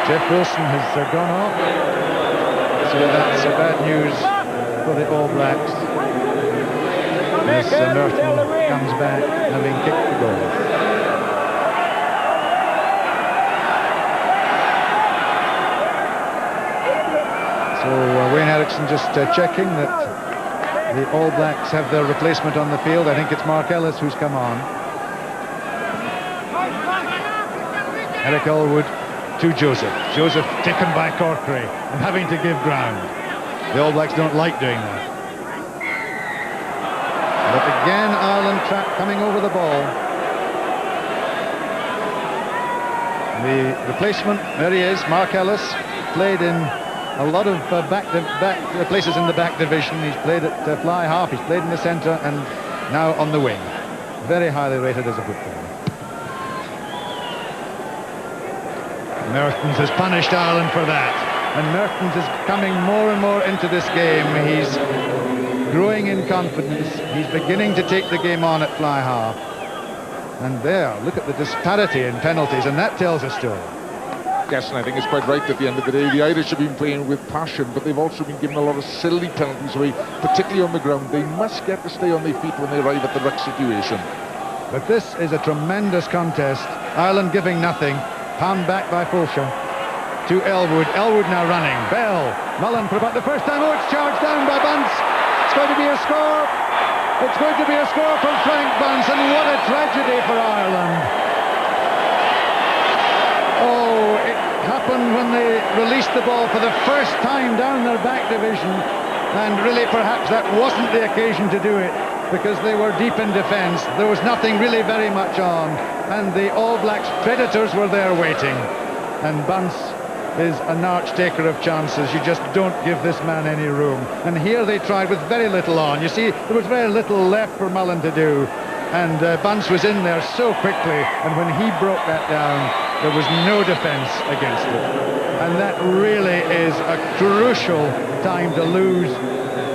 Jeff Wilson has gone off, so that's bad news for the All Blacks. As Merton comes back, having kicked the goal. So Wayne Eriksson just checking that the All Blacks have their replacement on the field. I think it's Mark Ellis who's come on. Eric Elwood to Joseph. Joseph taken by Corkery and having to give ground. The All Blacks don't like doing that. But again, Ireland coming over the ball. The replacement, there he is, Mark Ellis, played in a lot of places in the back division. He's played at fly half, he's played in the centre, and now on the wing. Very highly rated as a footballer. Mertens has punished Ireland for that, and Mertens is coming more and more into this game. He's growing in confidence. He's beginning to take the game on at fly half. And there, look at the disparity in penalties, and that tells a story. Yes, and I think it's quite right at the end of the day. The Irish have been playing with passion, but they've also been given a lot of silly penalties away, particularly on the ground. They must get to stay on their feet when they arrive at the ruck situation. But this is a tremendous contest. Ireland giving nothing. Palmed back by Fulcher to Elwood. Elwood now running. Bell. Mullen for about the first time. Oh, it's charged down by Bunce. It's going to be a score. It's going to be a score from Frank Bunce, and what a tragedy for Ireland. Oh, it happened when they released the ball for the first time down their back division, and really perhaps that wasn't the occasion to do it, because they were deep in defence. There was nothing really very much on, and the All Blacks predators were there waiting. And Bunce is an arch taker of chances. You just don't give this man any room. And here they tried with very little on. You see, there was very little left for Mullen to do, and Bunce was in there so quickly, and when he broke that down, there was no defence against it. And that really is a crucial time to lose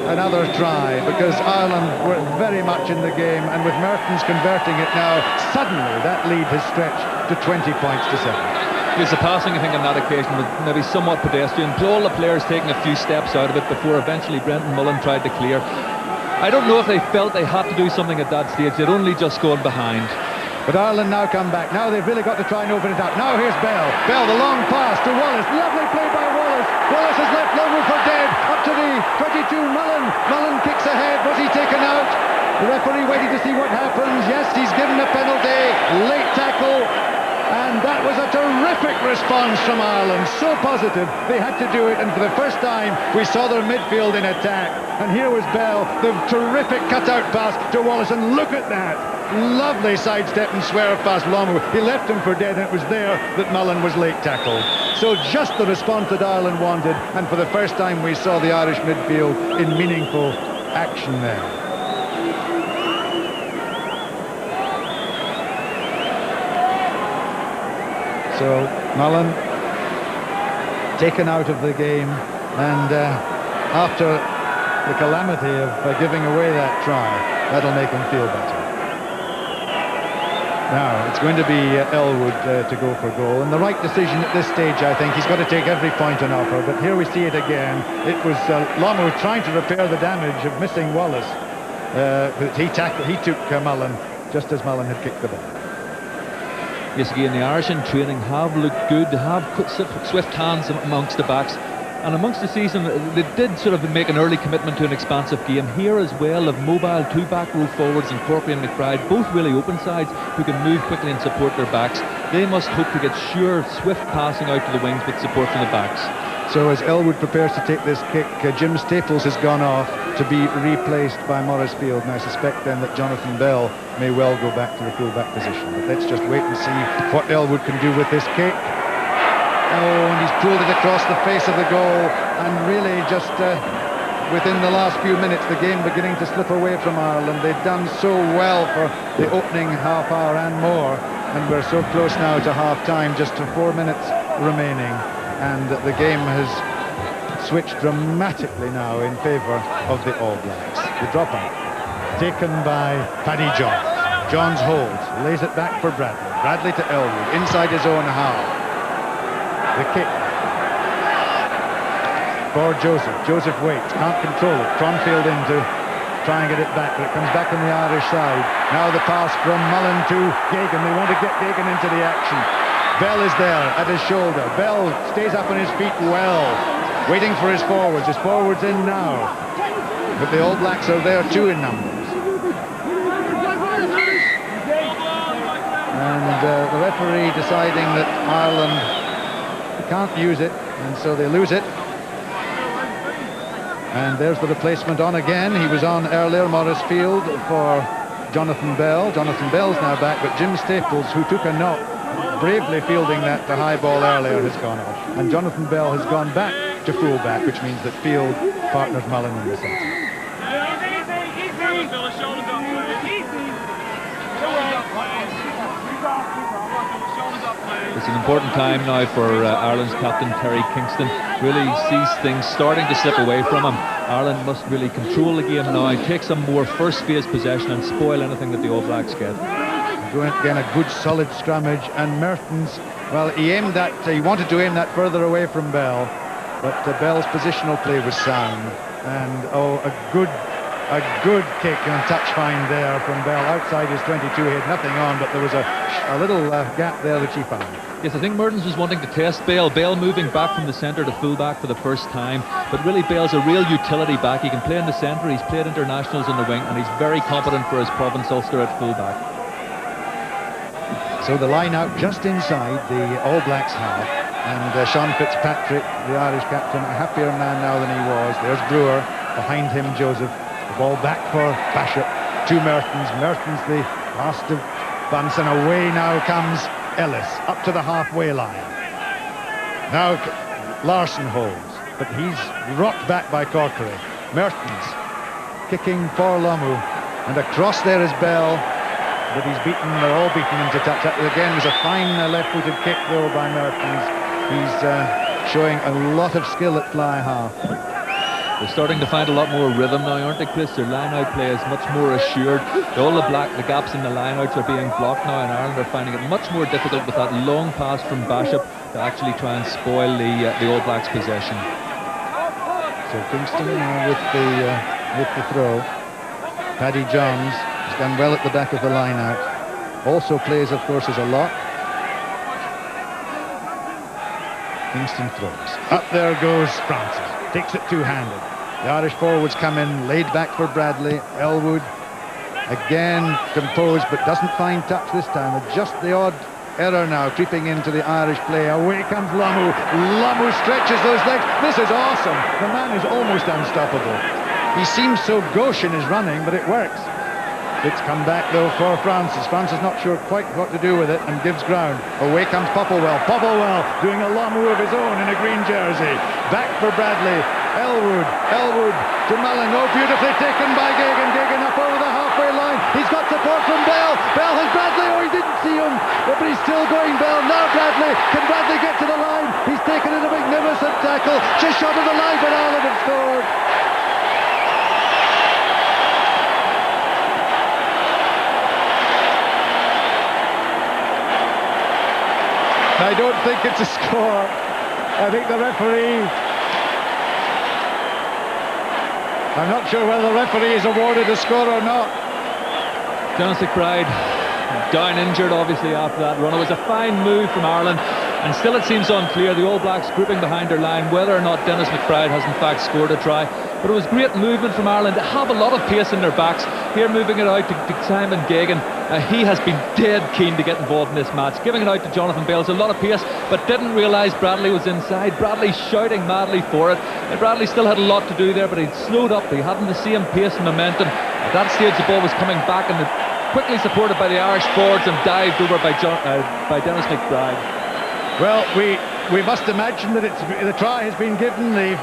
another try, because Ireland were very much in the game, and with Mertens converting it now, suddenly that lead has stretched to 20 points to 7. Yes, the passing, I think, on that occasion was maybe somewhat pedestrian. All the players taking a few steps out of it before eventually Brendan Mullen tried to clear. I don't know if they felt they had to do something at that stage. They'd only just gone behind. But Ireland now come back. Now they've really got to try and open it up. Now here's Bell. Bell, the long pass to Wallace. Lovely play by Wallace. Wallace has left Lomu for dead. Up to the 22, Mullen. Mullen kicks ahead. Was he taken out? The referee waiting to see what happens. Yes, he's given a penalty. Late tackle. And that was a terrific response from Ireland. So positive, they had to do it. And for the first time, we saw their midfield in attack. And here was Bell, the terrific cut-out pass to Wallace. And look at that. Lovely sidestep and swerve past Lomu. He left him for dead, and it was there that Mullen was late tackled. So just the response that Ireland wanted. And for the first time, we saw the Irish midfield in meaningful action there. So Mullen taken out of the game, and after the calamity of giving away that try, that'll make him feel better. Now it's going to be Elwood to go for goal, and the right decision at this stage. I think he's got to take every point on offer, but here we see it again. It was Lomu trying to repair the damage of missing Wallace, but he took Mullen just as Mullen had kicked the ball. Yes, again, the Irish in training have looked good, have swift hands amongst the backs, and amongst the season they did sort of make an early commitment to an expansive game. Here as well, of mobile two back row forwards in Corkery and McBride, both really open sides who can move quickly and support their backs. They must hope to get sure, swift passing out to the wings with support from the backs. So as Elwood prepares to take this kick, Jim Staples has gone off to be replaced by Maurice Field, and I suspect then that Jonathan Bell may well go back to the full-back position. But let's just wait and see what Elwood can do with this kick. Oh, and he's pulled it across the face of the goal, and really just within the last few minutes, the game beginning to slip away from Ireland. They've done so well for the opening half hour and more, and we're so close now to half-time, just 4 minutes remaining. And the game has switched dramatically now in favour of the All Blacks. The drop-out taken by Paddy Johns. Johns holds, lays it back for Bradley. Bradley to Elwood, inside his own half. The kick for Joseph. Joseph waits, can't control it. Cronfield in to try and get it back, but it comes back on the Irish side. Now the pass from Mullen to Gagan. They want to get Gagan into the action. Bell is there at his shoulder. Bell stays up on his feet well, waiting for his forwards. His forwards in now. But the All Blacks are there too in numbers. And the referee deciding that Ireland can't use it, and so they lose it. And there's the replacement on again. He was on earlier, Maurice Field, for Jonathan Bell. Jonathan Bell's now back, but Jim Staples, who took a knock, bravely fielding that the high ball earlier, has gone off. And Jonathan Bell has gone back to full-back, which means that Field partners Mullen in the centre. It's an important time now for Ireland's captain Terry Kingston. Really sees things starting to slip away from him. Ireland must really control the game now, take some more first phase possession and spoil anything that the All Blacks get. Again, a good solid scrummage, and Mertens, well, he wanted to aim that further away from Bell, but Bell's positional play was sound, and a good kick and touch find there from Bell outside his 22. He had nothing on, but there was a little gap there which he found. Yes, I think Mertens was wanting to test Bell. Bell moving back from the centre to full-back for the first time, but really Bell's a real utility back. He can play in the centre, he's played internationals on the wing, and he's very competent for his province Ulster at full-back. So the line out just inside the All Blacks half, and Sean Fitzpatrick, the Irish captain, a happier man now than he was. There's Brewer, behind him Joseph. The ball back for Bishop to Mertens. Mertens the last of bunts, and away now comes Ellis up to the halfway line. Now Larson holds, but he's rocked back by Corkery. Mertens kicking for Lomu, and across there is Bell, but they're all beating him to touch. That again was a fine left-footed kick though by Mertens. He's showing a lot of skill at fly half. They're starting to find a lot more rhythm now, aren't they, Chris? Their line-out play is much more assured. All the gaps in the line-outs are being blocked now, and Ireland are finding it much more difficult with that long pass from Bishop to actually try and spoil the All Blacks' possession. So Kingston with the throw. Paddy Johns has done well at the back of the line-out. Also plays, of course, as a lock. Kingston throws. Up there goes Francis. Takes it two-handed. The Irish forwards come in, laid back for Bradley. Elwood again composed, but doesn't find touch this time. Just the odd error now creeping into the Irish play. Away comes Lamu. Lamu stretches those legs. This is awesome. The man is almost unstoppable. He seems so gauche in his running, but it works. It's come back though for Francis. Francis not sure quite what to do with it and gives ground. Away comes Popplewell. Popplewell doing a Lamu of his own in a green jersey. Back for Bradley. Elwood to Mullen. Oh, beautifully taken by Gagan. Gagan up over the halfway line. He's got support from Bell. Bell has Bradley. Oh, he didn't see him, but he's still going. Bell. Now Bradley. Can Bradley get to the line? He's taken in a magnificent tackle. Just shot of the line, but Ireland have scored. I don't think it's a score. I think the referee... I'm not sure whether the referee is awarded a score or not. Dennis McBride down injured obviously after that run. It was a fine move from Ireland, and still it seems unclear, the All Blacks grouping behind their line, whether or not Dennis McBride has in fact scored a try. But it was great movement from Ireland. They have a lot of pace in their backs. Here moving it out to Simon Gagan. He has been dead keen to get involved in this match. Giving it out to Jonathan Bales, a lot of pace, but didn't realise Bradley was inside. Bradley shouting madly for it. And Bradley still had a lot to do there, but he'd slowed up. He hadn't the same pace and momentum. At that stage the ball was coming back, and quickly supported by the Irish forwards and dived over by Dennis McBride. Well, we must imagine that the try has been given. The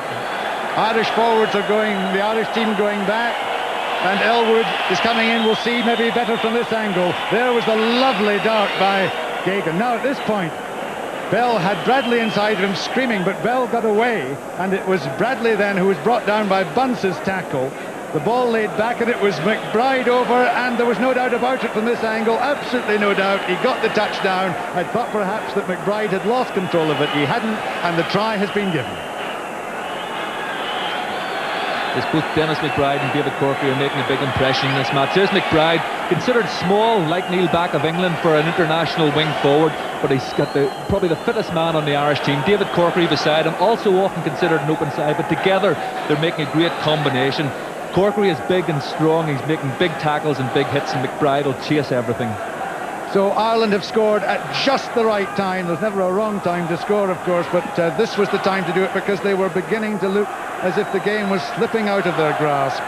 Irish forwards are going, the Irish team going back, and Elwood is coming in. We'll see maybe better from this angle. There was the lovely dart by Gagan. Now at this point, Bell had Bradley inside of him screaming, but Bell got away, and it was Bradley then who was brought down by Bunce's tackle. The ball laid back, and it was McBride over, and there was no doubt about it from this angle, absolutely no doubt. He got the touchdown. I thought perhaps that McBride had lost control of it. He hadn't, and the try has been given. As both Dennis McBride and David Corkery are making a big impression in this match. There's McBride, considered small like Neil Back of England for an international wing forward, but he's got probably the fittest man on the Irish team. David Corkery beside him, also often considered an open side, but together they're making a great combination. Corkery is big and strong, he's making big tackles and big hits, and McBride will chase everything. So Ireland have scored at just the right time. There's never a wrong time to score, of course, but this was the time to do it, because they were beginning to look as if the game was slipping out of their grasp.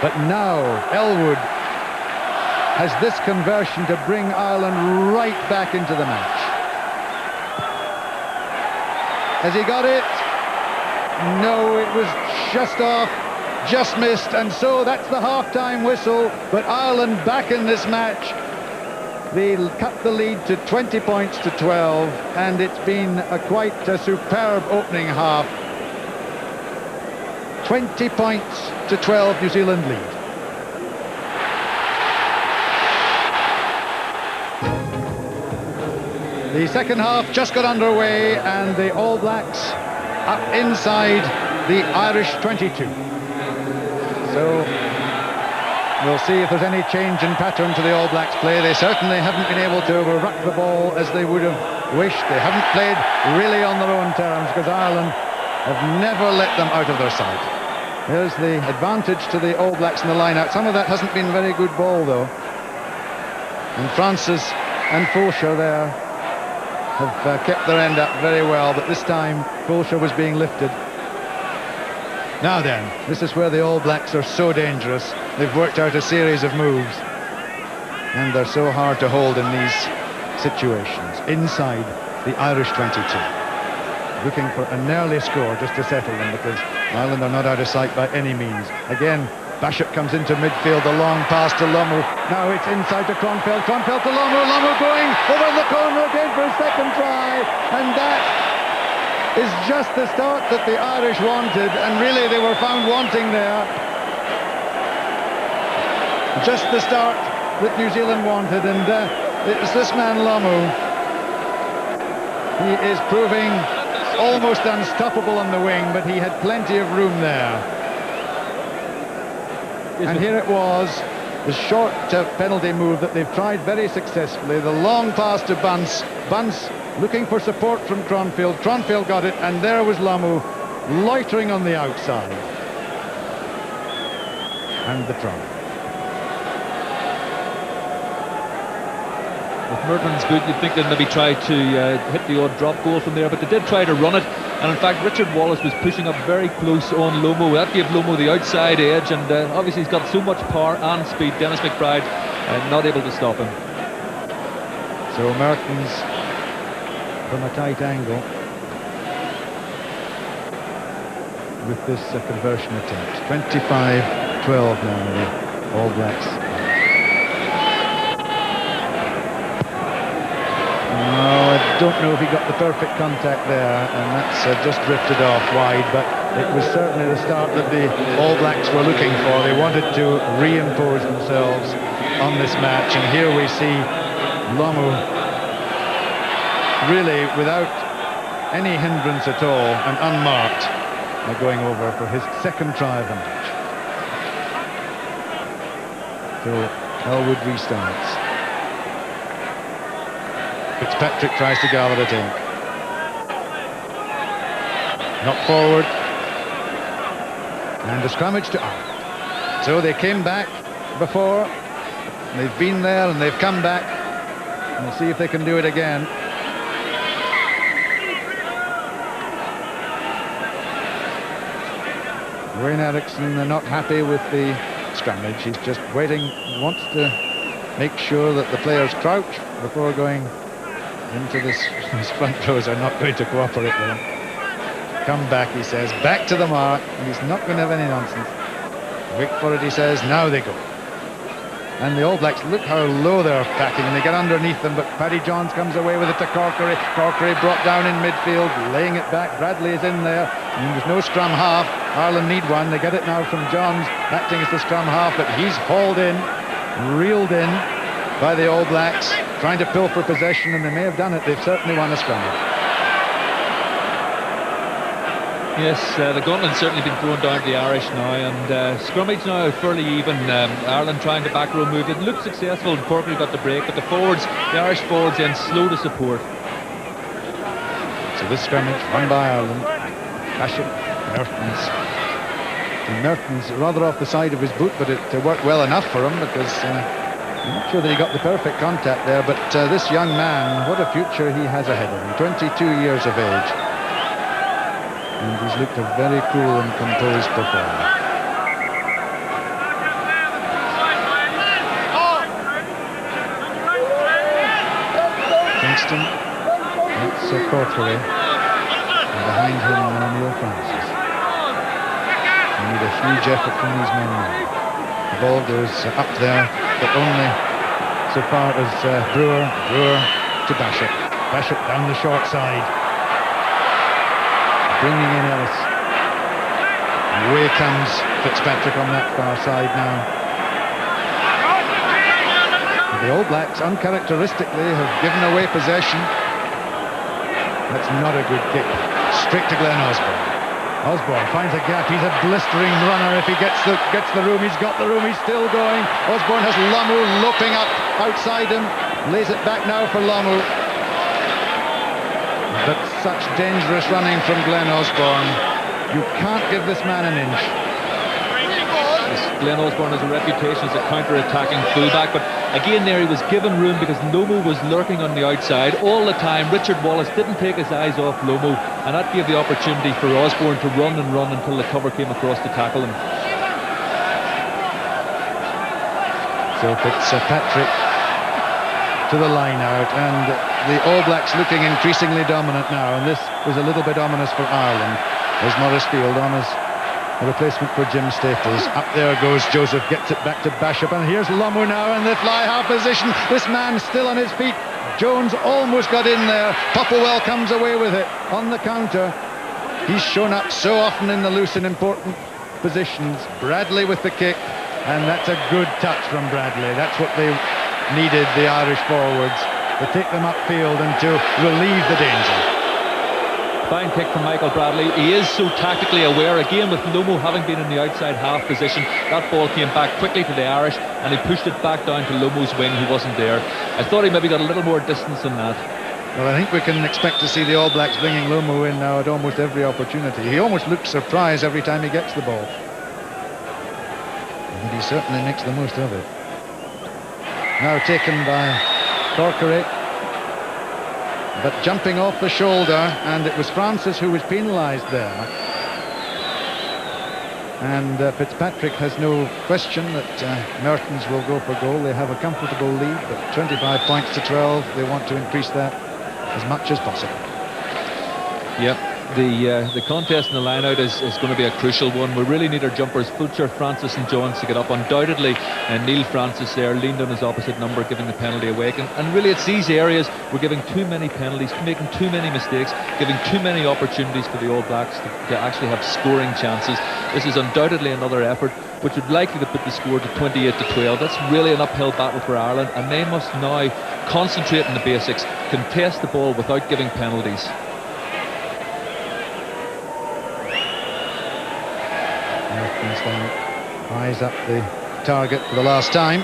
But now Elwood has this conversion to bring Ireland right back into the match. Has he got it? No, it was just off, just missed, and so that's the half-time whistle. But Ireland back in this match. They cut the lead to 20 points to 12, and it's been quite a superb opening half. 20 points to 12, New Zealand lead. The second half just got underway, and the All Blacks up inside the Irish 22. So we'll see if there's any change in pattern to the All Blacks play. They certainly haven't been able to ruck the ball as they would have wished. They haven't played really on their own terms, because Ireland have never let them out of their sight. Here's the advantage to the All Blacks in the line-out. Some of that hasn't been very good ball, though. And Francis and Fulcher there have kept their end up very well, but this time Fulcher was being lifted. Now then, this is where the All Blacks are so dangerous. They've worked out a series of moves, and they're so hard to hold in these situations. Inside the Irish 22. Looking for an early score just to settle them, because Ireland are not out of sight by any means. Again, Bashop comes into midfield, the long pass to Lomu. Now it's inside to Kronfeld. Kronfeld to Lomu. Lomu going over the corner again for a second try. And that is just the start that the Irish wanted. And really they were found wanting there. Just the start that New Zealand wanted. And it's this man Lomu. He is proving almost unstoppable on the wing, but he had plenty of room there. And here it was, the short penalty move that they've tried very successfully. The long pass to Bunce. Bunce looking for support from Cronfield. Cronfield got it, and there was Lamu loitering on the outside. And the try. With Merton's boot, you'd think they'd maybe try to hit the odd drop goal from there, but they did try to run it. And in fact, Richard Wallace was pushing up very close on Lomo. That gave Lomo the outside edge, and obviously he's got so much power and speed. Dennis McBride not able to stop him. So Mertens from a tight angle with this conversion attempt. 25-12 now, the All Blacks. No, I don't know if he got the perfect contact there, and that's just drifted off wide, but it was certainly the start that the All Blacks were looking for. They wanted to reimpose themselves on this match, and here we see Lomu really without any hindrance at all and unmarked going over for his second try of the match. So Elwood restarts. Fitzpatrick tries to gather it in. Knock forward. And a scrummage to Ireland. So they came back before. They've been there and they've come back. And we'll see if they can do it again. Wayne Eriksson, they're not happy with the scrummage. He's just waiting. He wants to make sure that the players crouch before going into this. His front rows are not going to cooperate with him. Come back, he says, back to the mark, and he's not going to have any nonsense. Wait for it, he says, now they go. And the All Blacks, look how low they're backing, and they get underneath them, but Paddy Johns comes away with it to Corkery. Corkery brought down in midfield, laying it back. Bradley is in there, and there's no scrum half. Ireland need one. They get it now from Johns, acting as the scrum half, but he's hauled in, reeled in by the All Blacks, trying to pilfer possession, and they may have done it. They've certainly won a scrummage. Yes, the gauntlet's certainly been thrown down to the Irish now, and scrummage now fairly even. Ireland trying to back row move. It looked successful. Corkery got the break, but the forwards, the Irish forwards, then slow to support. So this scrummage won by Ireland. Basham, Mertens. And Mertens rather off the side of his boot, but it worked well enough for him because I'm not sure that he got the perfect contact there. But this young man, what a future he has ahead of him. 22 years of age. And he's looked a very cool and composed performer. Kingston, that's Corkery, and behind him Neil Francis. They need a huge effort from these men now. The ball goes up there, but only so far as Brewer to Bashop. Bashop down the short side. Bringing in Ellis. Away comes Fitzpatrick on that far side now. The All Blacks uncharacteristically have given away possession. That's not a good kick. Straight to Glenn Osborne. Osborne finds a gap. He's a blistering runner. If he gets the room, he's got the room. He's still going. Osborne has Lamu loping up outside him. Lays it back now for Lamu. But such dangerous running from Glenn Osborne. You can't give this man an inch. Glenn Osborne has a reputation as a counter-attacking fullback, but again there he was given room because Lomo was lurking on the outside all the time. Richard Wallace didn't take his eyes off Lomo, and that gave the opportunity for Osborne to run and run until the cover came across to tackle him. So Fitzpatrick to the line out, and the All Blacks looking increasingly dominant now, and this was a little bit ominous for Ireland as Maurice Field on as a replacement for Jim Staples. Up there goes Joseph, gets it back to Bashop, and here's Lomu now in the fly half position. This man still on his feet. Jones almost got in there. Popplewell comes away with it on the counter. He's shown up so often in the loose and important positions. Bradley with the kick, and that's a good touch from Bradley. That's what they needed, the Irish forwards, to take them upfield and to relieve the danger. Fine kick from Michael Bradley. He is so tactically aware. Again, with Lomo having been in the outside half position, that ball came back quickly to the Irish, and he pushed it back down to Lomo's wing, who wasn't there. I thought he maybe got a little more distance than that. Well, I think we can expect to see the All Blacks bringing Lomo in now at almost every opportunity. He almost looks surprised every time he gets the ball. And he certainly makes the most of it. Now taken by Corkery, but jumping off the shoulder, and it was Francis who was penalised there. And Fitzpatrick has no question that Mertens will go for goal. They have a comfortable lead, but 25 points to 12. They want to increase that as much as possible. Yep, the contest in the line-out is going to be a crucial one. We really need our jumpers, Fulcher, Francis and Jones, to get up. Undoubtedly, and Neil Francis there leaned on his opposite number, giving the penalty away. And really, it's these areas we're giving too many penalties, making too many mistakes, giving too many opportunities for the All Blacks to actually have scoring chances. This is undoubtedly another effort which would likely to put the score to 28-12. That's really an uphill battle for Ireland, and they must now concentrate on the basics, contest the ball without giving penalties. Mertens then eyes up the target for the last time.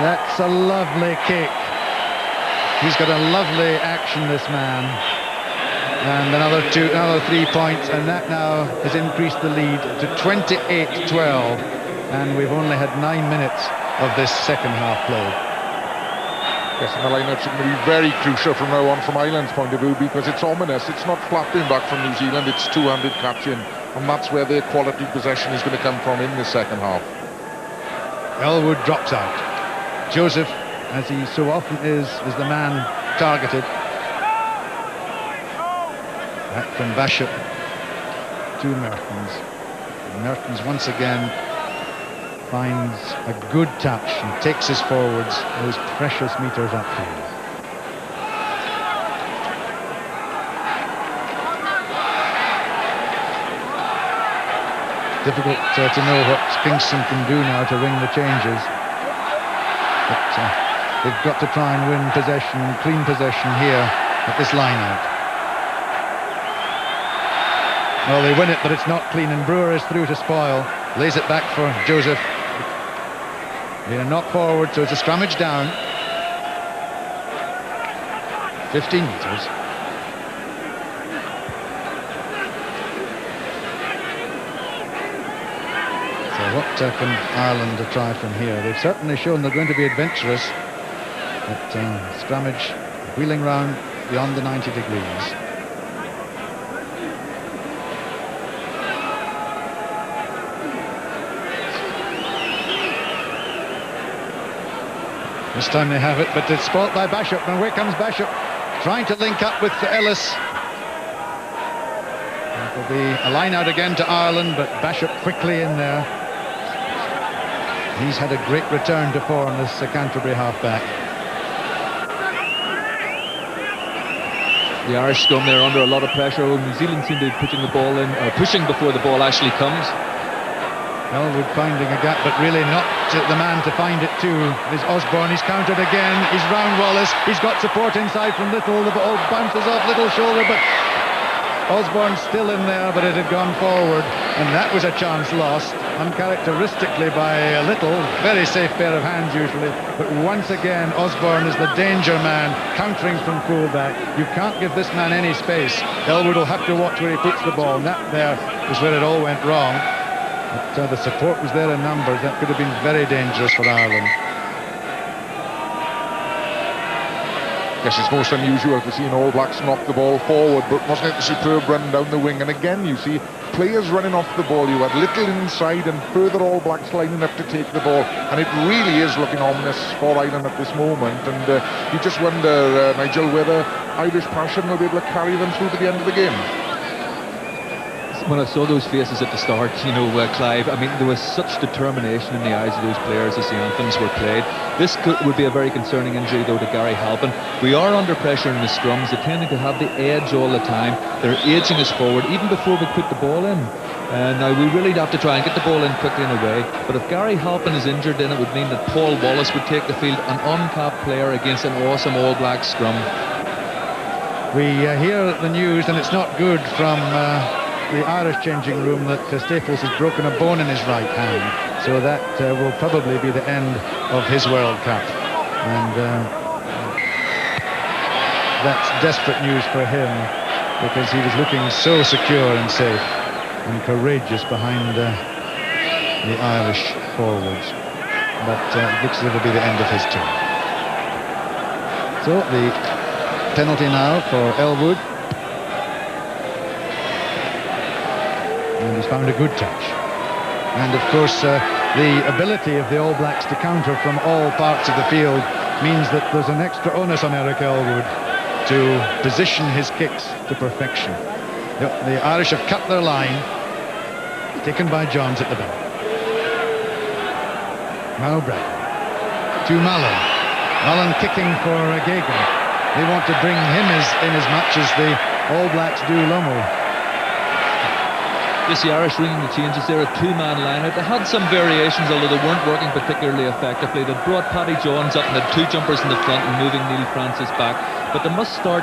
That's a lovely kick. He's got a lovely action, this man. And another 3 points, and that now has increased the lead to 28-12. And we've only had 9 minutes of this second half play. Yes, and the line-out's going to be very crucial from now on from Ireland's point of view, because it's ominous. It's not flapping back from New Zealand, it's two-handed catching, and that's where their quality possession is going to come from in the second half. Elwood drops out. Joseph, as he so often is the man targeted. Back from Bashop to Mertens. Mertens once again finds a good touch and takes us forwards those precious meters upfield. Difficult to know what Kingston can do now to ring the changes. But they've got to try and win possession, clean possession here at this line-out. Well, they win it, but it's not clean, and Brewer is through to spoil. Lays it back for Joseph. Been a knock forward, so it's a scrummage down. 15 metres. So what can Ireland try from here? They've certainly shown they're going to be adventurous. But scrummage, wheeling round beyond the 90 degrees. This time they have it, but it's spoilt by Bashop, and away comes Bashop, trying to link up with Ellis. It will be a line out again to Ireland, but Bashop quickly in there. He's had a great return to form, this Canterbury halfback. The Irish scrum, they're under a lot of pressure. New Zealand seem to be pushing the ball in, or pushing before the ball actually comes. Elwood finding a gap, but really not the man to find it to is Osborne. He's countered again. He's round Wallace. He's got support inside from Little. The ball bounces off Little's shoulder, but Osborne's still in there, but it had gone forward, and that was a chance lost, uncharacteristically by Little. Very safe pair of hands usually, but once again Osborne is the danger man, countering from fullback. You can't give this man any space. Elwood will have to watch where he puts the ball, and that there is where it all went wrong. But the support was there in numbers. That could have been very dangerous for Ireland. Yes, it's most unusual to see an All Blacks knock the ball forward, but wasn't it a superb run down the wing? And again, you see players running off the ball. You had Little inside and further All Blacks lining up to take the ball, and it really is looking ominous for Ireland at this moment. And you just wonder, Nigel, whether Irish passion will be able to carry them through to the end of the game. When I saw those faces at the start, Clive, I mean, there was such determination in the eyes of those players as the anthems were played. This would be a very concerning injury, though, to Gary Halpin. We are under pressure in the scrums. They're tending to have the edge all the time. They're edging us forward, even before we put the ball in. Now we really have to try and get the ball in quickly and away, but if Gary Halpin is injured, then it would mean that Paul Wallace would take the field, an uncapped player against an awesome All Black scrum. We hear the news, and it's not good, from the Irish changing room, that Staples has broken a bone in his right hand, so that will probably be the end of his World Cup, and that's desperate news for him, because he was looking so secure and safe and courageous behind the Irish forwards, but it looks as if it'll be the end of his tour. So the penalty now for Elwood, and he's found a good touch, and of course the ability of the All Blacks to counter from all parts of the field means that there's an extra onus on Eric Elwood to position his kicks to perfection. The Irish have cut their line, taken by Johns at the back. Now Bradley to Mullen. Mullen kicking for Gagan. They want to bring him in as much as the All Blacks do Lomo. Yes, the Irish ringing the changes there, a two-man line-out. They had some variations, although they weren't working particularly effectively. They brought Paddy Johns up and had two jumpers in the front and moving Neil Francis back. But they must start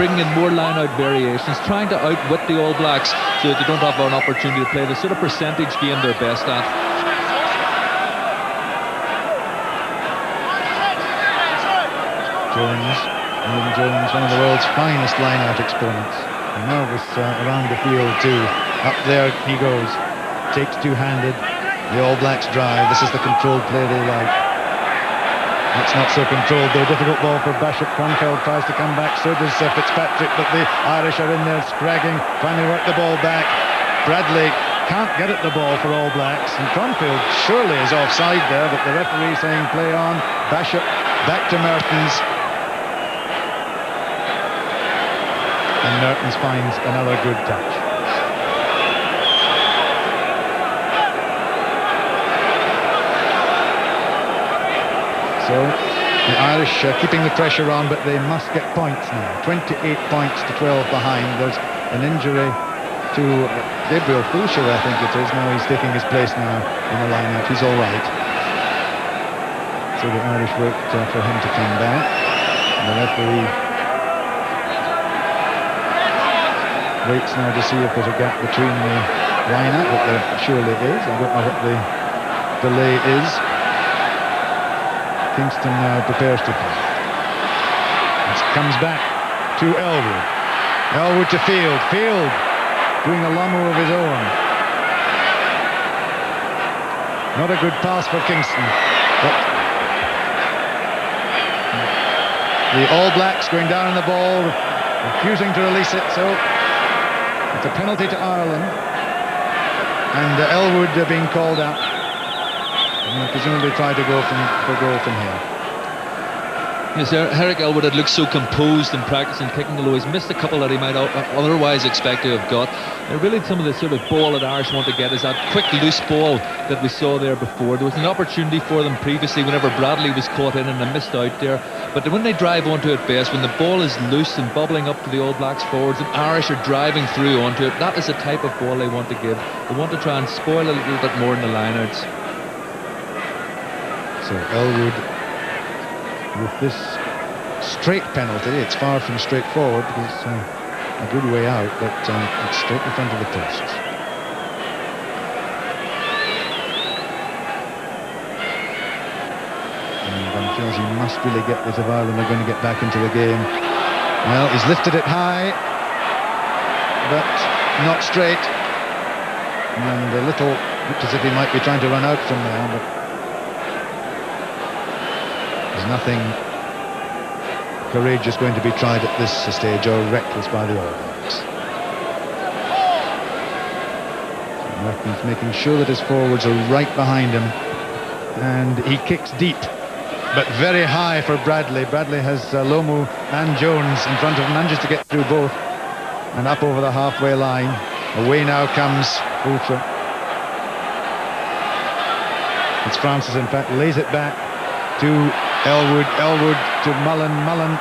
bringing in more line-out variations, trying to outwit the All Blacks so that they don't have an opportunity to play the sort of percentage game they're best at. Ian Jones, one of the world's finest line-out exponents. Nervous around the field too. Up there he goes, takes two-handed. The All Blacks drive. This is the controlled play they like. It's not so controlled though. Difficult ball for Bishop. Kronfeld tries to come back, so does Fitzpatrick, but the Irish are in there scragging, trying to work the ball back. Bradley can't get at the ball for All Blacks, and Kronfeld surely is offside there, but the referee saying play on. Bishop back to Mertens, and Mertens finds another good touch. So the Irish keeping the pressure on, but they must get points now. 28 points to 12 behind. There's an injury to Gabriel Fulcher, I think it is. Now he's taking his place now in the line-out. He's all right. So the Irish wait for him to come back. And the referee waits now to see if there's a gap between the line-out, but there surely is. I don't know what the delay is. Kingston now prepares to play. It comes back to Elwood. Elwood to Field. Field doing a Lomo of his own. Not a good pass for Kingston, but the All Blacks going down on the ball, refusing to release it, so it's a penalty to Ireland, and Elwood being called out, and presumably try to go for goal from here. Yes, Eric Elwood had looked so composed in practice and kicking, although he's missed a couple that he might otherwise expect to have got. Really some of the sort of ball that Irish want to get is that quick loose ball that we saw there before. There was an opportunity for them previously whenever Bradley was caught in and they missed out there, but when they drive onto it best, when the ball is loose and bubbling up to the All Blacks forwards and Irish are driving through onto it, that is the type of ball they want to give. They want to try and spoil a little bit more in the lineouts. So Elwood with this straight penalty. It's far from straightforward because it's a good way out, but it's straight in front of the posts. And Van Chelsea must really get this if Ireland are going to get back into the game. Well, he's lifted it high, but not straight. And a little, looked as if he might be trying to run out from there, but there's nothing courageous going to be tried at this stage, or reckless by the All Blacks. So Mertens making sure that his forwards are right behind him, and he kicks deep, but very high for Bradley. Bradley has Lomu and Jones in front of him, manages to get through both, and up over the halfway line. Away now comes Ultra. It's Francis, in fact, lays it back to Elwood, Elwood to Mullen, Mullen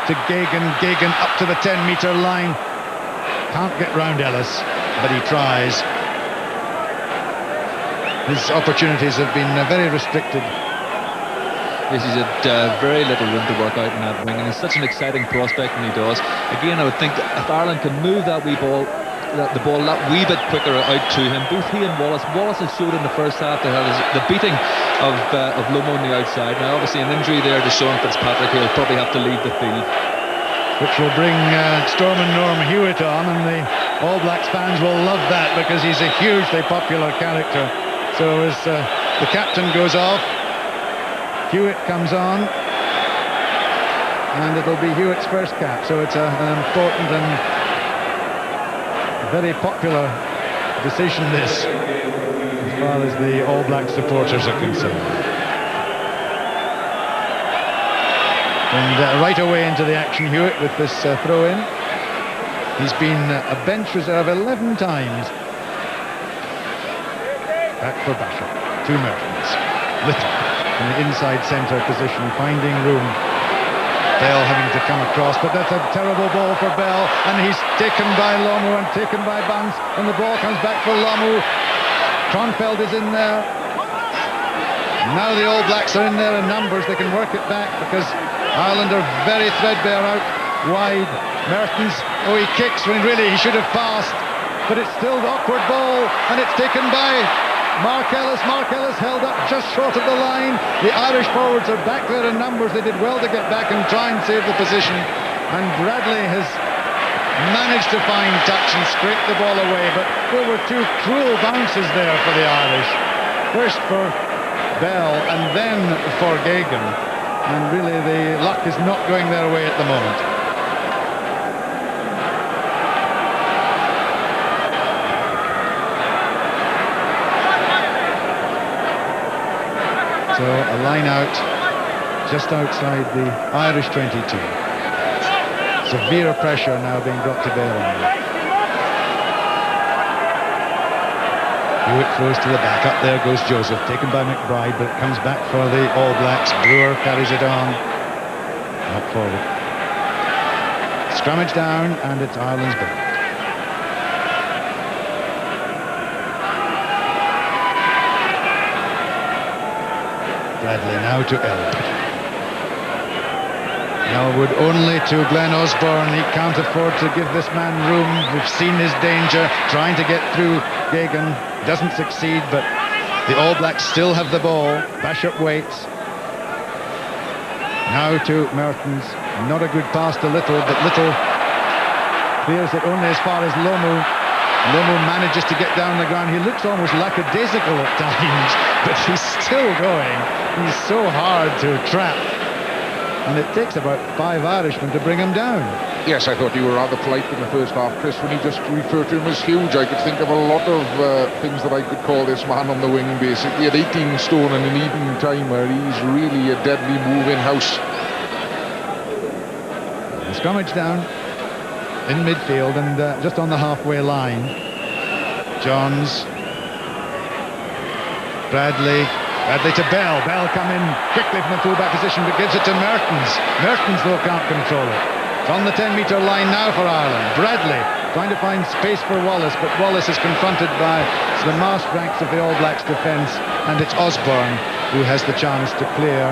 to Gagan, Gagan up to the 10-metre line. Can't get round Ellis. but he tries. His opportunities have been very restricted. Yes, he's had very little room to work out in that wing, and he's such an exciting prospect when he does. Again, I would think if Ireland can move that wee ball, the ball that wee bit quicker out to him, both he and Wallace has showed in the first half to have the beating of Lomo on the outside. Now, obviously, an injury there to Sean Fitzpatrick, he'll probably have to leave the field. Which will bring Storm and Norm Hewitt on, and the All Blacks fans will love that because he's a hugely popular character. So as the captain goes off, Hewitt comes on, and it'll be Hewitt's first cap. So it's an important and very popular decision, this, as far as the All Black supporters are concerned. And right away into the action, Hewitt, with this throw-in. He's been a bench reserve 11 times. Back for Basham, 2 Mertens. Little in the inside centre position, finding room. Bell having to come across, but that's a terrible ball for Bell, and he's taken by Lomu and taken by Bunce, and the ball comes back for Lomu. Kronfeld is in there. Now the All Blacks are in there in numbers. They can work it back because Ireland are very threadbare out wide. Mertens, he kicks when really he should have passed, but it's still the awkward ball, and it's taken by Mark Ellis. Mark Ellis held up just short of the line. The Irish forwards are back there in numbers. They did well to get back and try and save the position, and Bradley has managed to find touch and scrape the ball away, but there were 2 cruel bounces there for the Irish. First for Bell and then for Gagan, and really the luck is not going their way at the moment. So a line out just outside the Irish 22. Severe pressure now being brought to bear on them. Hewitt throws to the back. Up there goes Joseph, taken by McBride, but it comes back for the All Blacks. Brewer carries it on. Up forward. Scrummage down, and it's Ireland's ball. Bradley now to Elwood. Elwood only to Glenn Osborne. He can't afford to give this man room. We've seen his danger trying to get through Gagan. Doesn't succeed, but the All Blacks still have the ball. Basham waits. Now to Mertens. Not a good pass to Little, but Little clears it only as far as Lomu. Lomu manages to get down the ground. He looks almost lackadaisical at times, but he's still going. He's so hard to trap, and it takes about 5 Irishmen to bring him down. Yes, I thought you were rather polite in the first half, Chris, when you just referred to him as huge. I could think of a lot of things that I could call this man on the wing, basically. At 18 stone and an even timer, he's really a deadly move in-house. Scrummage down in midfield and just on the halfway line. Johns. Bradley to Bell. Bell come in quickly from the full-back position, but gives it to Mertens. Mertens, though, can't control it. It's on the 10-metre line now for Ireland. Bradley trying to find space for Wallace, but Wallace is confronted by the massed ranks of the All Blacks defence, and it's Osborne who has the chance to clear.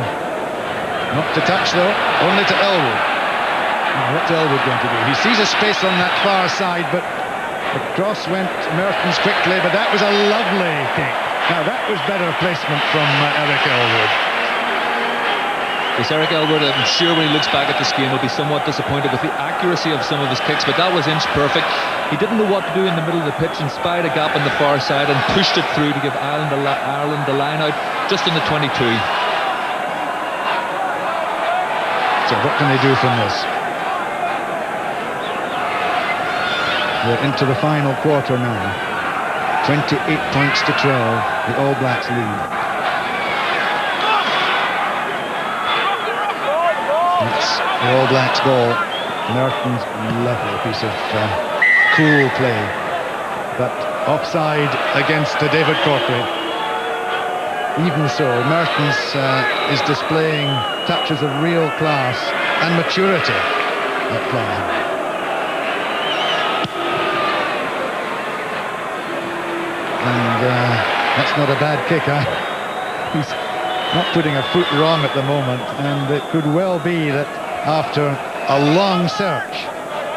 Not to touch, though, only to Elwood. What's Elwood going to do? He sees a space on that far side, but across went Mertens quickly, but that was a lovely kick. Now that was better placement from Eric Elwood. Yes, Eric Elwood, I'm sure when he looks back at this game, will be somewhat disappointed with the accuracy of some of his kicks, but that was inch perfect. He didn't know what to do in the middle of the pitch and spied a gap on the far side and pushed it through to give Ireland the line out just in the 22. So what can they do from this? We're into the final quarter now. 28 points to 12. The All Blacks lead. It's the All Blacks ball. Mertens, lovely piece of cool play, but offside against David Corkery. Even so, Mertens is displaying touches of real class and maturity at fly. That's not a bad kick. He's not putting a foot wrong at the moment, and it could well be that after a long search,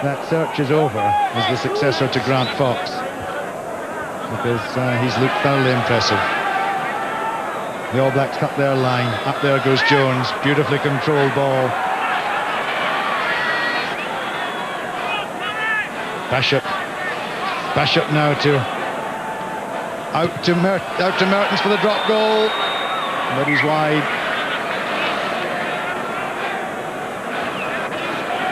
that search is over as the successor to Grant Fox, because he's looked thoroughly impressive. The All Blacks cut their line. Up there goes Jones. Beautifully controlled ball. Bishop now to out to Mertens for the drop goal, but he's wide.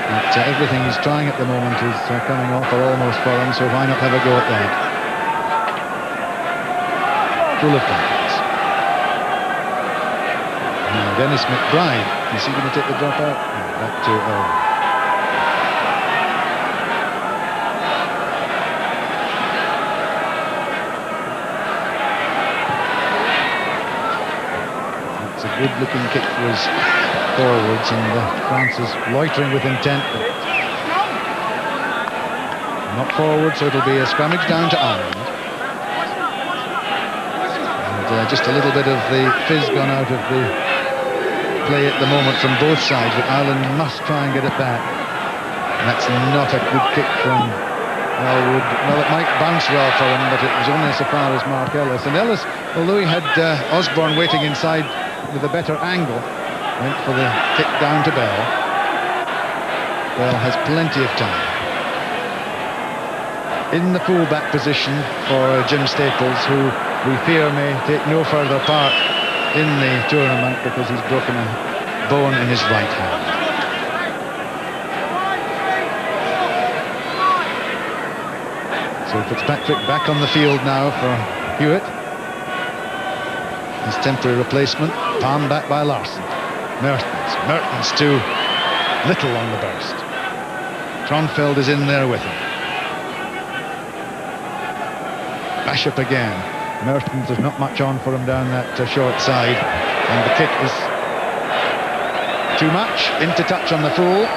But everything he's trying at the moment is coming off or almost for him, so why not have a go at that? Full of confidence. Now Dennis McBride, is he going to take the drop out? Back to Elwood. Good-looking kick for his forwards, and France is loitering with intent, but not forward, so it'll be a scrummage down to Ireland. And just a little bit of the fizz gone out of the play at the moment from both sides, but Ireland must try and get it back. And that's not a good kick from Elwood. Well, it might bounce well for him, but it was only so far as Mark Ellis. And Ellis, although he had Osborne waiting inside with a better angle, went for the kick down to Bell. Bell has plenty of time. In the full-back position for Jim Staples, who we fear may take no further part in the tournament because he's broken a bone in his right hand. So Fitzpatrick back on the field now for Hewitt. His temporary replacement, palmed back by Larson. Mertens to Little on the burst. Tronfeld is in there with him. Bishop again. Mertens, there's not much on for him down that short side, and the kick is too much. Into touch on the full.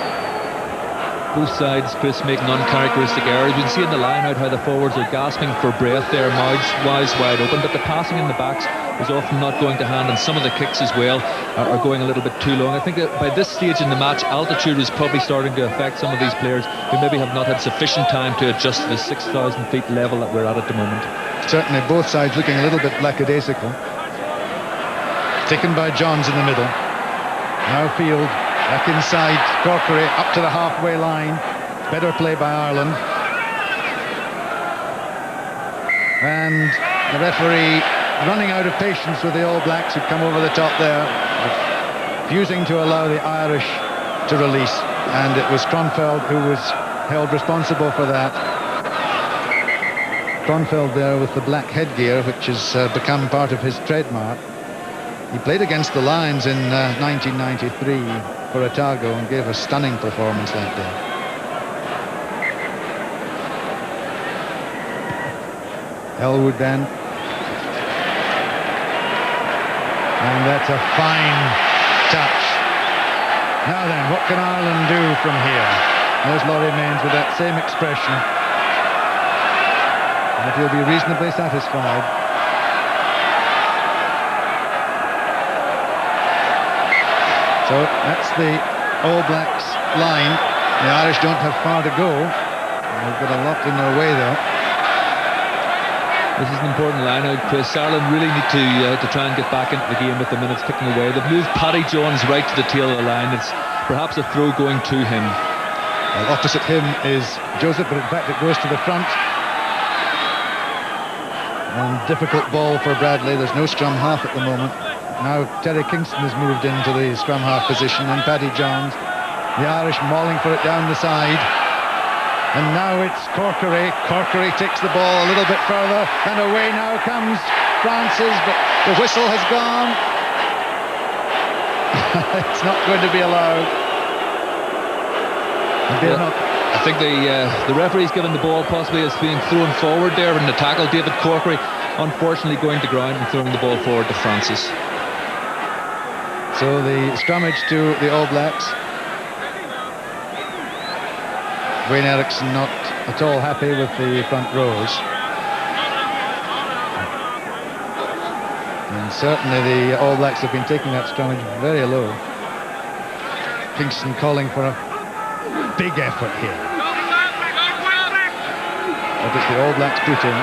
Both sides, Chris, making uncharacteristic errors. We can see in the line out how the forwards are gasping for breath there, mouths wide open, but the passing in the backs is often not going to hand, and some of the kicks as well are going a little bit too long. I think that by this stage in the match, altitude is probably starting to affect some of these players who maybe have not had sufficient time to adjust to the 6,000 feet level that we're at the moment. Certainly both sides looking a little bit lackadaisical. Taken by Johns in the middle. Now Field back inside, Corkery up to the halfway line. Better play by Ireland. And the referee running out of patience with the All Blacks who'd come over the top there, refusing to allow the Irish to release, and it was Tronfeld who was held responsible for that. Tronfeld there with the black headgear, which has become part of his trademark. He played against the Lions in 1993 for Otago and gave a stunning performance that day. Elwood then. And that's a fine touch. Now then, what can Ireland do from here? There's Laurie Mains with that same expression. And he'll be reasonably satisfied. So that's the All Blacks line. The Irish don't have far to go. They've got a lot in their way though. This is an important line out, Chris. Ireland really need to try and get back into the game with the minutes ticking away. They've moved Paddy Jones right to the tail of the line. It's perhaps a throw going to him. Well, opposite him is Joseph, but in fact it goes to the front. And difficult ball for Bradley. There's no scrum half at the moment. Now Terry Kingston has moved into the scrum half position, and Paddy Johns. The Irish mauling for it down the side. And now it's Corkery. Corkery takes the ball a little bit further, and away now comes Francis, but the whistle has gone. It's not going to be allowed. I think the referee's given the ball possibly as being thrown forward there in the tackle. David Corkery unfortunately going to ground and throwing the ball forward to Francis. So the scrummage to the All Blacks. Wayne Eriksson not at all happy with the front rows. And certainly the All Blacks have been taking that scrummage very low. Kingston calling for a big effort here. But it's the All Blacks booting.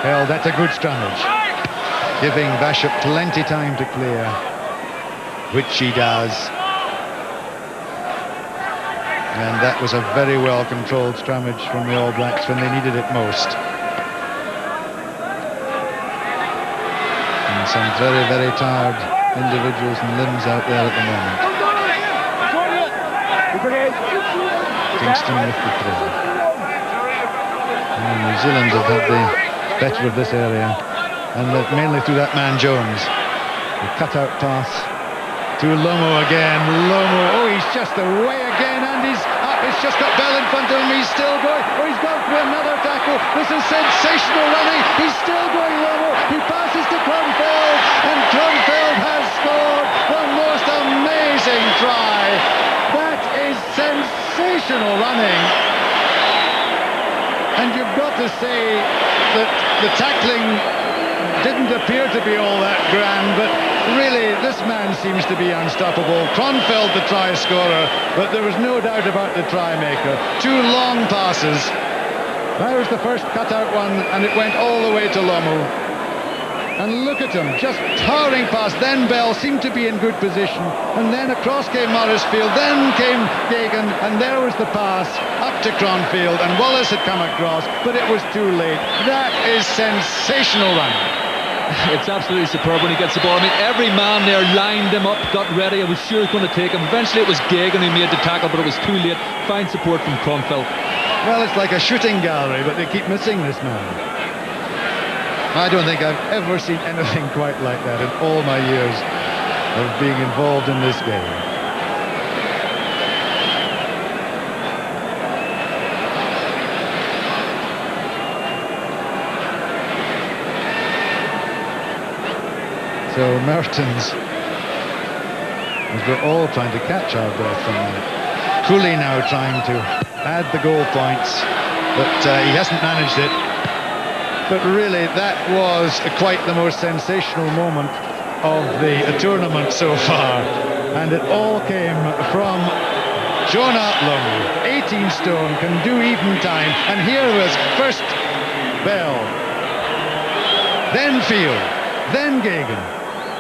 Well, that's a good scrummage. Giving Bishop plenty time to clear, which she does. And that was a very well controlled scrummage from the All Blacks when they needed it most. And some very, very tired individuals and limbs out there at the moment. Kingston with the throw. And New Zealand have had the better of this area, and mainly through that man Jones. The cut-out pass to Lomo again. Lomo, oh, he's just away again, and he's up. He's just got Bell in front of him. He's still going. Oh, he's gone for another tackle. This is sensational running. He's still going, Lomo. He passes to Cronfeld, and Cronfeld has scored the most amazing try. That is sensational running. And you've got to say that the tackling didn't appear to be all that grand, but really this man seems to be unstoppable. Cronfeld the try scorer, but there was no doubt about the try maker. 2 long passes. That was the first cut-out one, and it went all the way to Lomo. And look at him, just towering past. Then Bell seemed to be in good position, and then across came Morrisfield, then came Gagan, and there was the pass up to Cronfield, and Wallace had come across, but it was too late. That is sensational running. It's absolutely superb when he gets the ball. I mean, every man there lined him up, got ready. I was sure he was going to take him. Eventually it was Gagan who made the tackle, but it was too late. Fine support from Cronfeld. Well, it's like a shooting gallery, but they keep missing this man. I don't think I've ever seen anything quite like that in all my years of being involved in this game. So Mertens, as we're all trying to catch our breath from that. Cooley now trying to add the goal points, but he hasn't managed it. But really, that was quite the most sensational moment of the tournament so far. And it all came from Jonah Lomu. 18 stone, can do even time. And here was first Bell, then Field, then Gagan,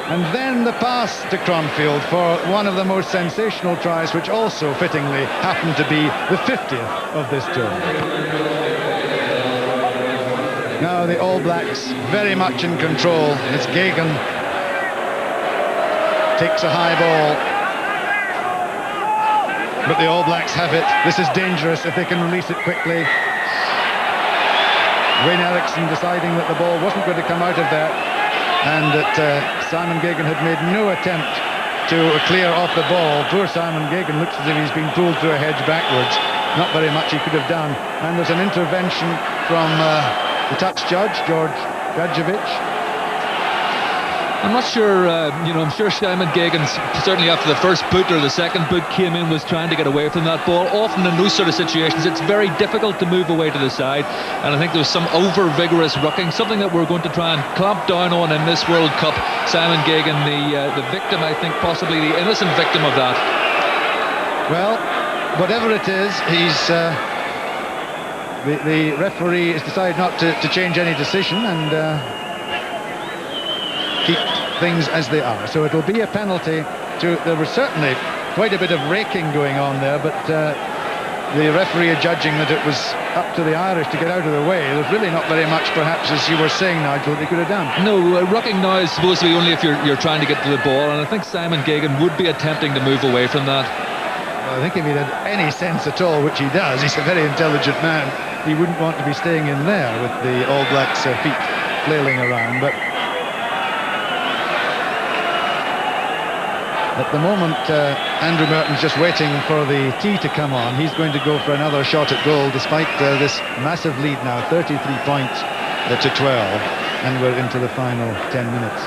and then the pass to Cronfield for one of the most sensational tries, which also fittingly happened to be the 50th of this tournament. Now the All Blacks very much in control. It's Gagan. Takes a high ball. But the All Blacks have it. This is dangerous if they can release it quickly. Wayne Eriksson deciding that the ball wasn't going to come out of there, and that Simon Gagan had made no attempt to clear off the ball. Poor Simon Gagan looks as if he's been pulled through a hedge backwards. Not very much he could have done. And there's an intervention from the touch judge, George Gadjevic. I'm not sure, I'm sure Simon Gagan, certainly after the first boot or the second boot came in, was trying to get away from that ball. Often in those sort of situations, it's very difficult to move away to the side, and I think there was some over-vigorous rucking, something that we're going to try and clamp down on in this World Cup. Simon Gagan, the victim, I think, possibly the innocent victim of that. Well, whatever it is, he's... The referee has decided not to change any decision and keep things as they are. So it'll be a penalty. There was certainly quite a bit of raking going on there, but the referee judging that it was up to the Irish to get out of the way. There's really not very much, perhaps, as you were saying, Nigel, they could have done. No, rucking now is supposed to be only if you're trying to get to the ball, and I think Simon Gagan would be attempting to move away from that. Well, I think if he had any sense at all, which he does, he's a very intelligent man, he wouldn't want to be staying in there with the All Blacks' feet flailing around. But at the moment, Andrew Merton's just waiting for the tee to come on. He's going to go for another shot at goal, despite this massive lead now, 33 points to 12, and we're into the final 10 minutes.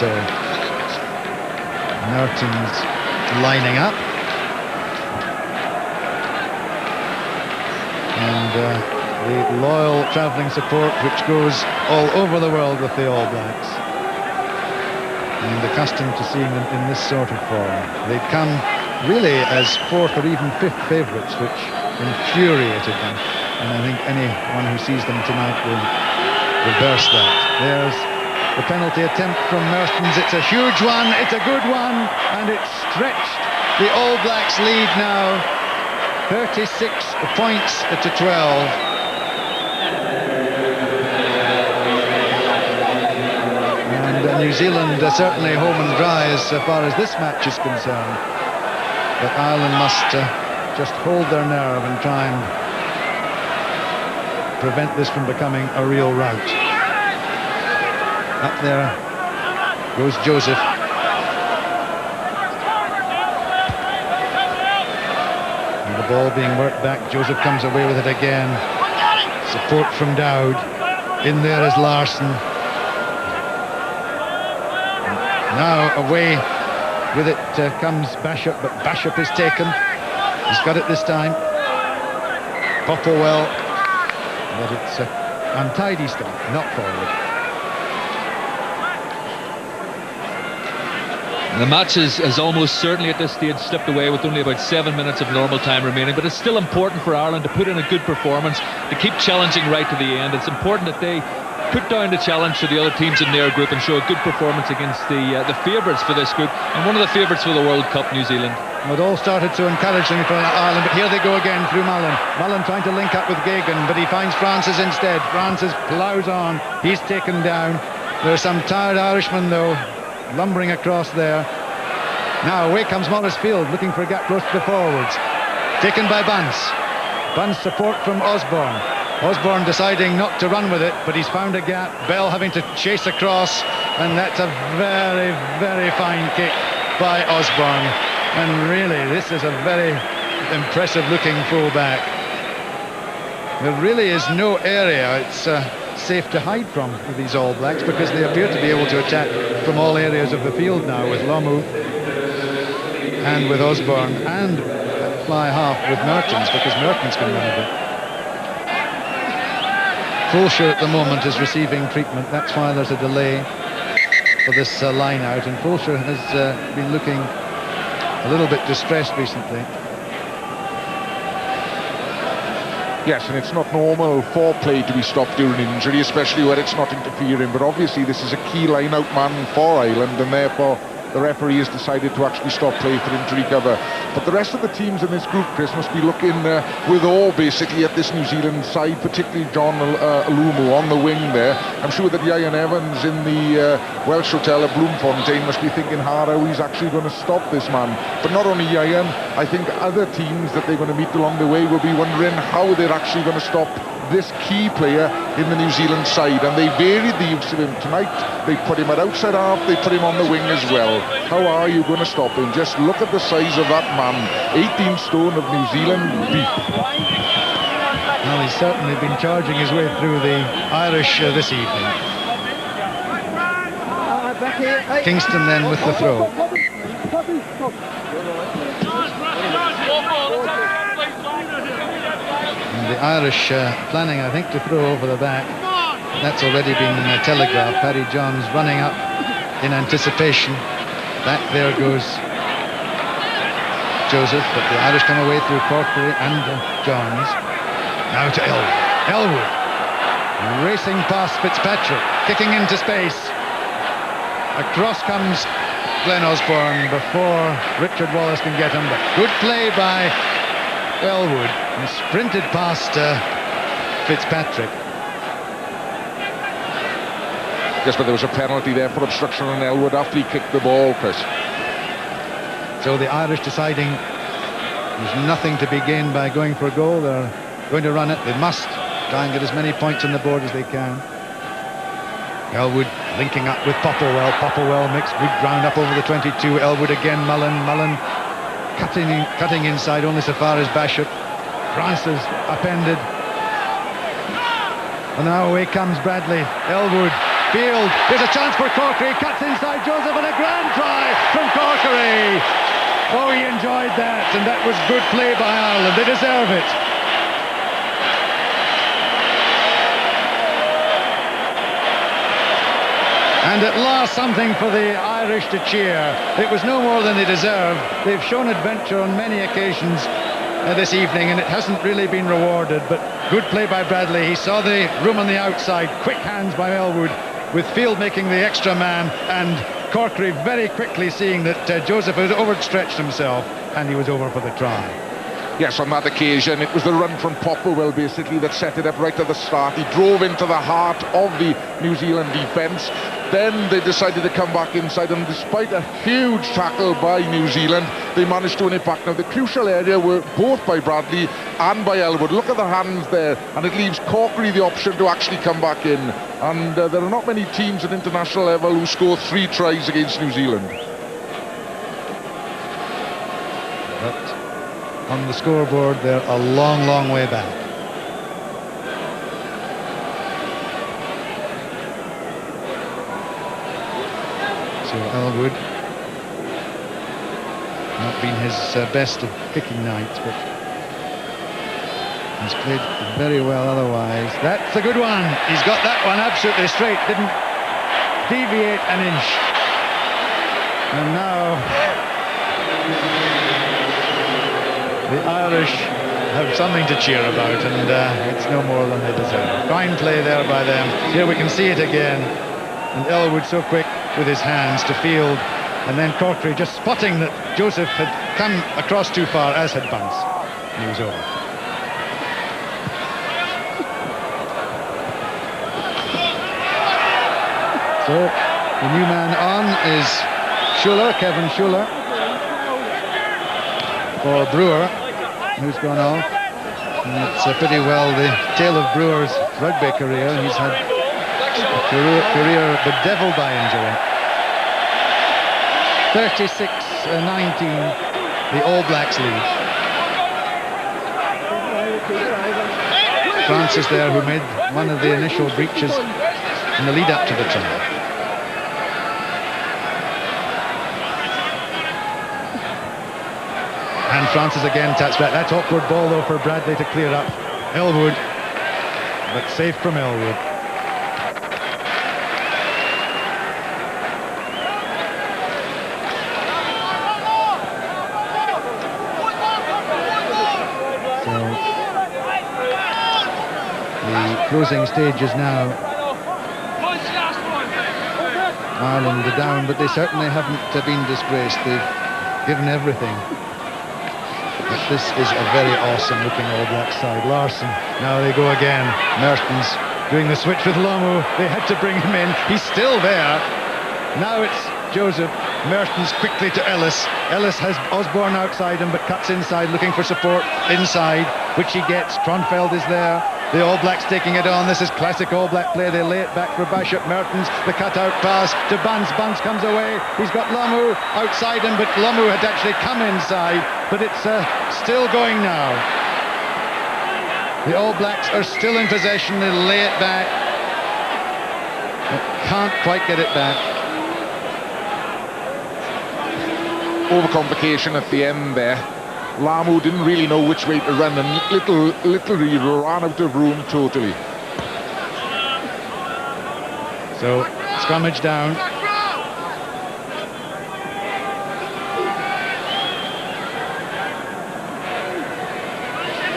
So Merton's lining up. And and the loyal travelling support which goes all over the world with the All Blacks. And accustomed to seeing them in this sort of form. They'd come really as fourth or even fifth favourites, which infuriated them. And I think anyone who sees them tonight will reverse that. There's the penalty attempt from Mertens. It's a huge one, it's a good one, and it's stretched the All Blacks lead now 36 points to 12. And New Zealand certainly home and dry as far as this match is concerned. But Ireland must just hold their nerve and try and prevent this from becoming a real rout. Up there goes Joseph. And the ball being worked back. Joseph comes away with it again. Support from Dowd. In there is Larsson. Now away with it comes Bishop, but Bishop is taken. He's got it this time. Popplewell, but it's untidy stuff, not forward. The match has almost certainly at this stage slipped away with only about 7 minutes of normal time remaining, but it's still important for Ireland to put in a good performance, to keep challenging right to the end. It's important that they put down the challenge to the other teams in their group and show a good performance against the favourites for this group and one of the favourites for the World Cup, New Zealand. Well, it all started so encouragingly for Ireland, but here they go again through Mullen. Mullen trying to link up with Gagan, but he finds Francis instead. Francis ploughs on, he's taken down. There's some tired Irishmen though lumbering across there. Now away comes Morris Field looking for a gap close to the forwards. Taken by Bunce. Bunce support from Osborne. Osborne deciding not to run with it, but he's found a gap. Bell having to chase across, and that's a very, very fine kick by Osborne. And really, this is a very impressive looking full-back. There really is no area it's safe to hide from with these All Blacks, because they appear to be able to attack from all areas of the field now, with Lomu and with Osborne, and fly half with Mertens, because Mertens can run a bit. Fulsher at the moment is receiving treatment. That's why there's a delay for this line out, and Fulsher has been looking a little bit distressed recently. Yes, and it's not normal for play to be stopped during injury, especially where it's not interfering, but obviously this is a key line-out man for Ireland, and therefore the referee has decided to actually stop play for him to recover. But the rest of the teams in this group, Chris, must be looking with awe basically at this New Zealand side, particularly John Alumu on the wing there. I'm sure that Ian Evans in the Welsh hotel at Bloemfontein must be thinking hard how he's actually going to stop this man. But not only Ian, I think other teams that they're going to meet along the way will be wondering how they're actually going to stop this key player in the New Zealand side, and they varied the use of him tonight. They put him at outside half, they put him on the wing as well. How are you going to stop him? Just look at the size of that man. 18 stone of New Zealand beef. Well, he's certainly been charging his way through the Irish this evening. Kingston then with the throw. The Irish planning, I think, to throw over the back. That's already been telegraphed. Paddy Johns running up in anticipation. Back there goes Joseph, but the Irish come away through Corkery and Johns. Now to Elwood. Elwood racing past Fitzpatrick, kicking into space. Across comes Glenn Osborne before Richard Wallace can get him. But good play by Elwood, and sprinted past Fitzpatrick. Yes, but there was a penalty there for obstruction on Elwood after he kicked the ball, Chris. So the Irish deciding there's nothing to be gained by going for a goal. They're going to run it. They must try and get as many points on the board as they can. Elwood linking up with Popplewell. Popplewell makes good ground up over the 22. Elwood again. Mullen cutting inside only so far as Bishop. Francis upended. And now away comes Bradley. Elwood. Field. There's a chance for Corkery. Cuts inside Joseph, and a grand try from Corkery. Oh, he enjoyed that, and that was good play by Ireland. They deserve it. And at last, something for the Irish to cheer. It was no more than they deserved. They've shown adventure on many occasions this evening, and it hasn't really been rewarded, but good play by Bradley. He saw the room on the outside, quick hands by Elwood, with Field making the extra man, and Corkery very quickly seeing that Joseph had overstretched himself, and he was over for the try. Yes, on that occasion, it was the run from Popplewell, basically, that set it up right at the start. He drove into the heart of the New Zealand defence. Then they decided to come back inside, and despite a huge tackle by New Zealand, they managed to win it back. Now, the crucial area were both by Bradley and by Elwood. Look at the hands there, and it leaves Corkery the option to actually come back in. And there are not many teams at international level who score 3 tries against New Zealand. But on the scoreboard, they're a long, long way back. So Elwood, not been his best of kicking nights, but he's played very well otherwise. That's a good one. He's got that one absolutely straight, didn't deviate an inch. And now the Irish have something to cheer about, and it's no more than they deserve. Fine play there by them. Here we can see it again. And Elwood so quick with his hands to Field, and then Corkery just spotting that Joseph had come across too far, as had Bunce, and he was over. So the new man on is Schuller, Kevin Schuller, for Brewer, who's gone off. And it's pretty well the tale of Brewer's rugby career. He's had a career bedeviled by injury. 36-19, the All Blacks lead. Francis there, who made one of the initial breaches in the lead up to the try. And Francis again taps back. That's awkward ball though for Bradley to clear up. Elwood, but safe from Elwood. So the closing stages now. Ireland are down, but they certainly haven't been disgraced. They've given everything. But this is a very awesome looking All Black side. Larson, now they go again. Mertens doing the switch with Lomu. They had to bring him in. He's still there. Now it's Joseph. Mertens quickly to Ellis. Ellis has Osborne outside him, but cuts inside, looking for support inside, which he gets. Tronfeld is there. The All Blacks taking it on. This is classic All Black play. They lay it back for Bishop. Mertens, the cut-out pass to Bunce. Bunce comes away. He's got Lomu outside him, but Lomu had actually come inside. But it's still going now. The All Blacks are still in possession. They lay it back. But can't quite get it back. Overcomplication at the end there. Lamu didn't really know which way to run, and literally ran out of room totally. So scrummage down.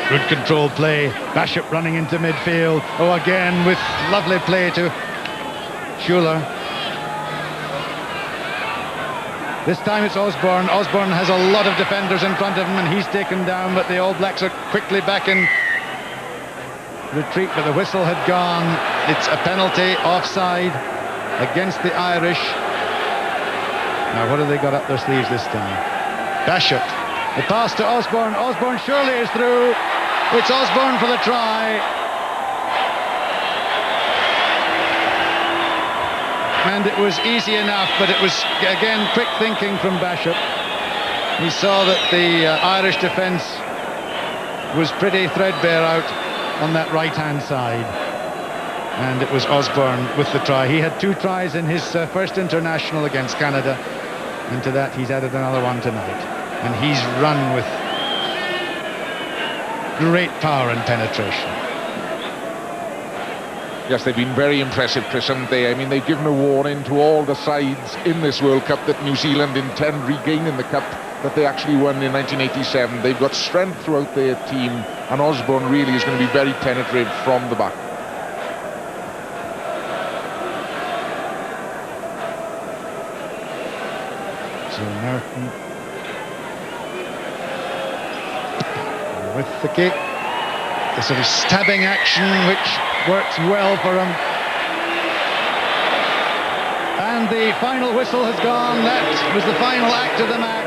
Good controlled play. Bishop running into midfield. Oh, again with lovely play to Schuller. This time it's Osborne. Osborne has a lot of defenders in front of him, and he's taken down, but the All Blacks are quickly back in retreat, but the whistle had gone. It's a penalty, offside against the Irish. Now what have they got up their sleeves this time? Bishop. The pass to Osborne. Osborne surely is through. It's Osborne for the try. And it was easy enough, but it was, again, quick thinking from Bishop. He saw that the Irish defence was pretty threadbare out on that right-hand side. And it was Osborne with the try. He had 2 tries in his first international against Canada. And to that, he's added another one tonight. And he's run with great power and penetration. Yes, they've been very impressive, Chris, haven't they? I mean, they've given a warning to all the sides in this World Cup that New Zealand intend regaining the cup that they actually won in 1987. They've got strength throughout their team, and Osborne really is going to be very penetrative from the back. So Merton with the kick, the sort of stabbing action which works well for him. And the final whistle has gone. That was the final act of the match.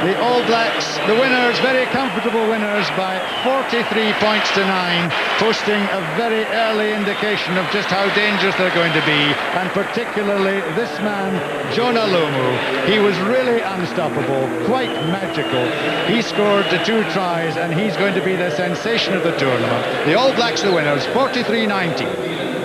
The All Blacks, the winners, very comfortable winners by 43 points to 9, posting a very early indication of just how dangerous they're going to be, and particularly this man, Jonah Lomu. He was really unstoppable, quite magical. He scored the 2 tries, and he's going to be the sensation of the tournament. The All Blacks, the winners, 43-19.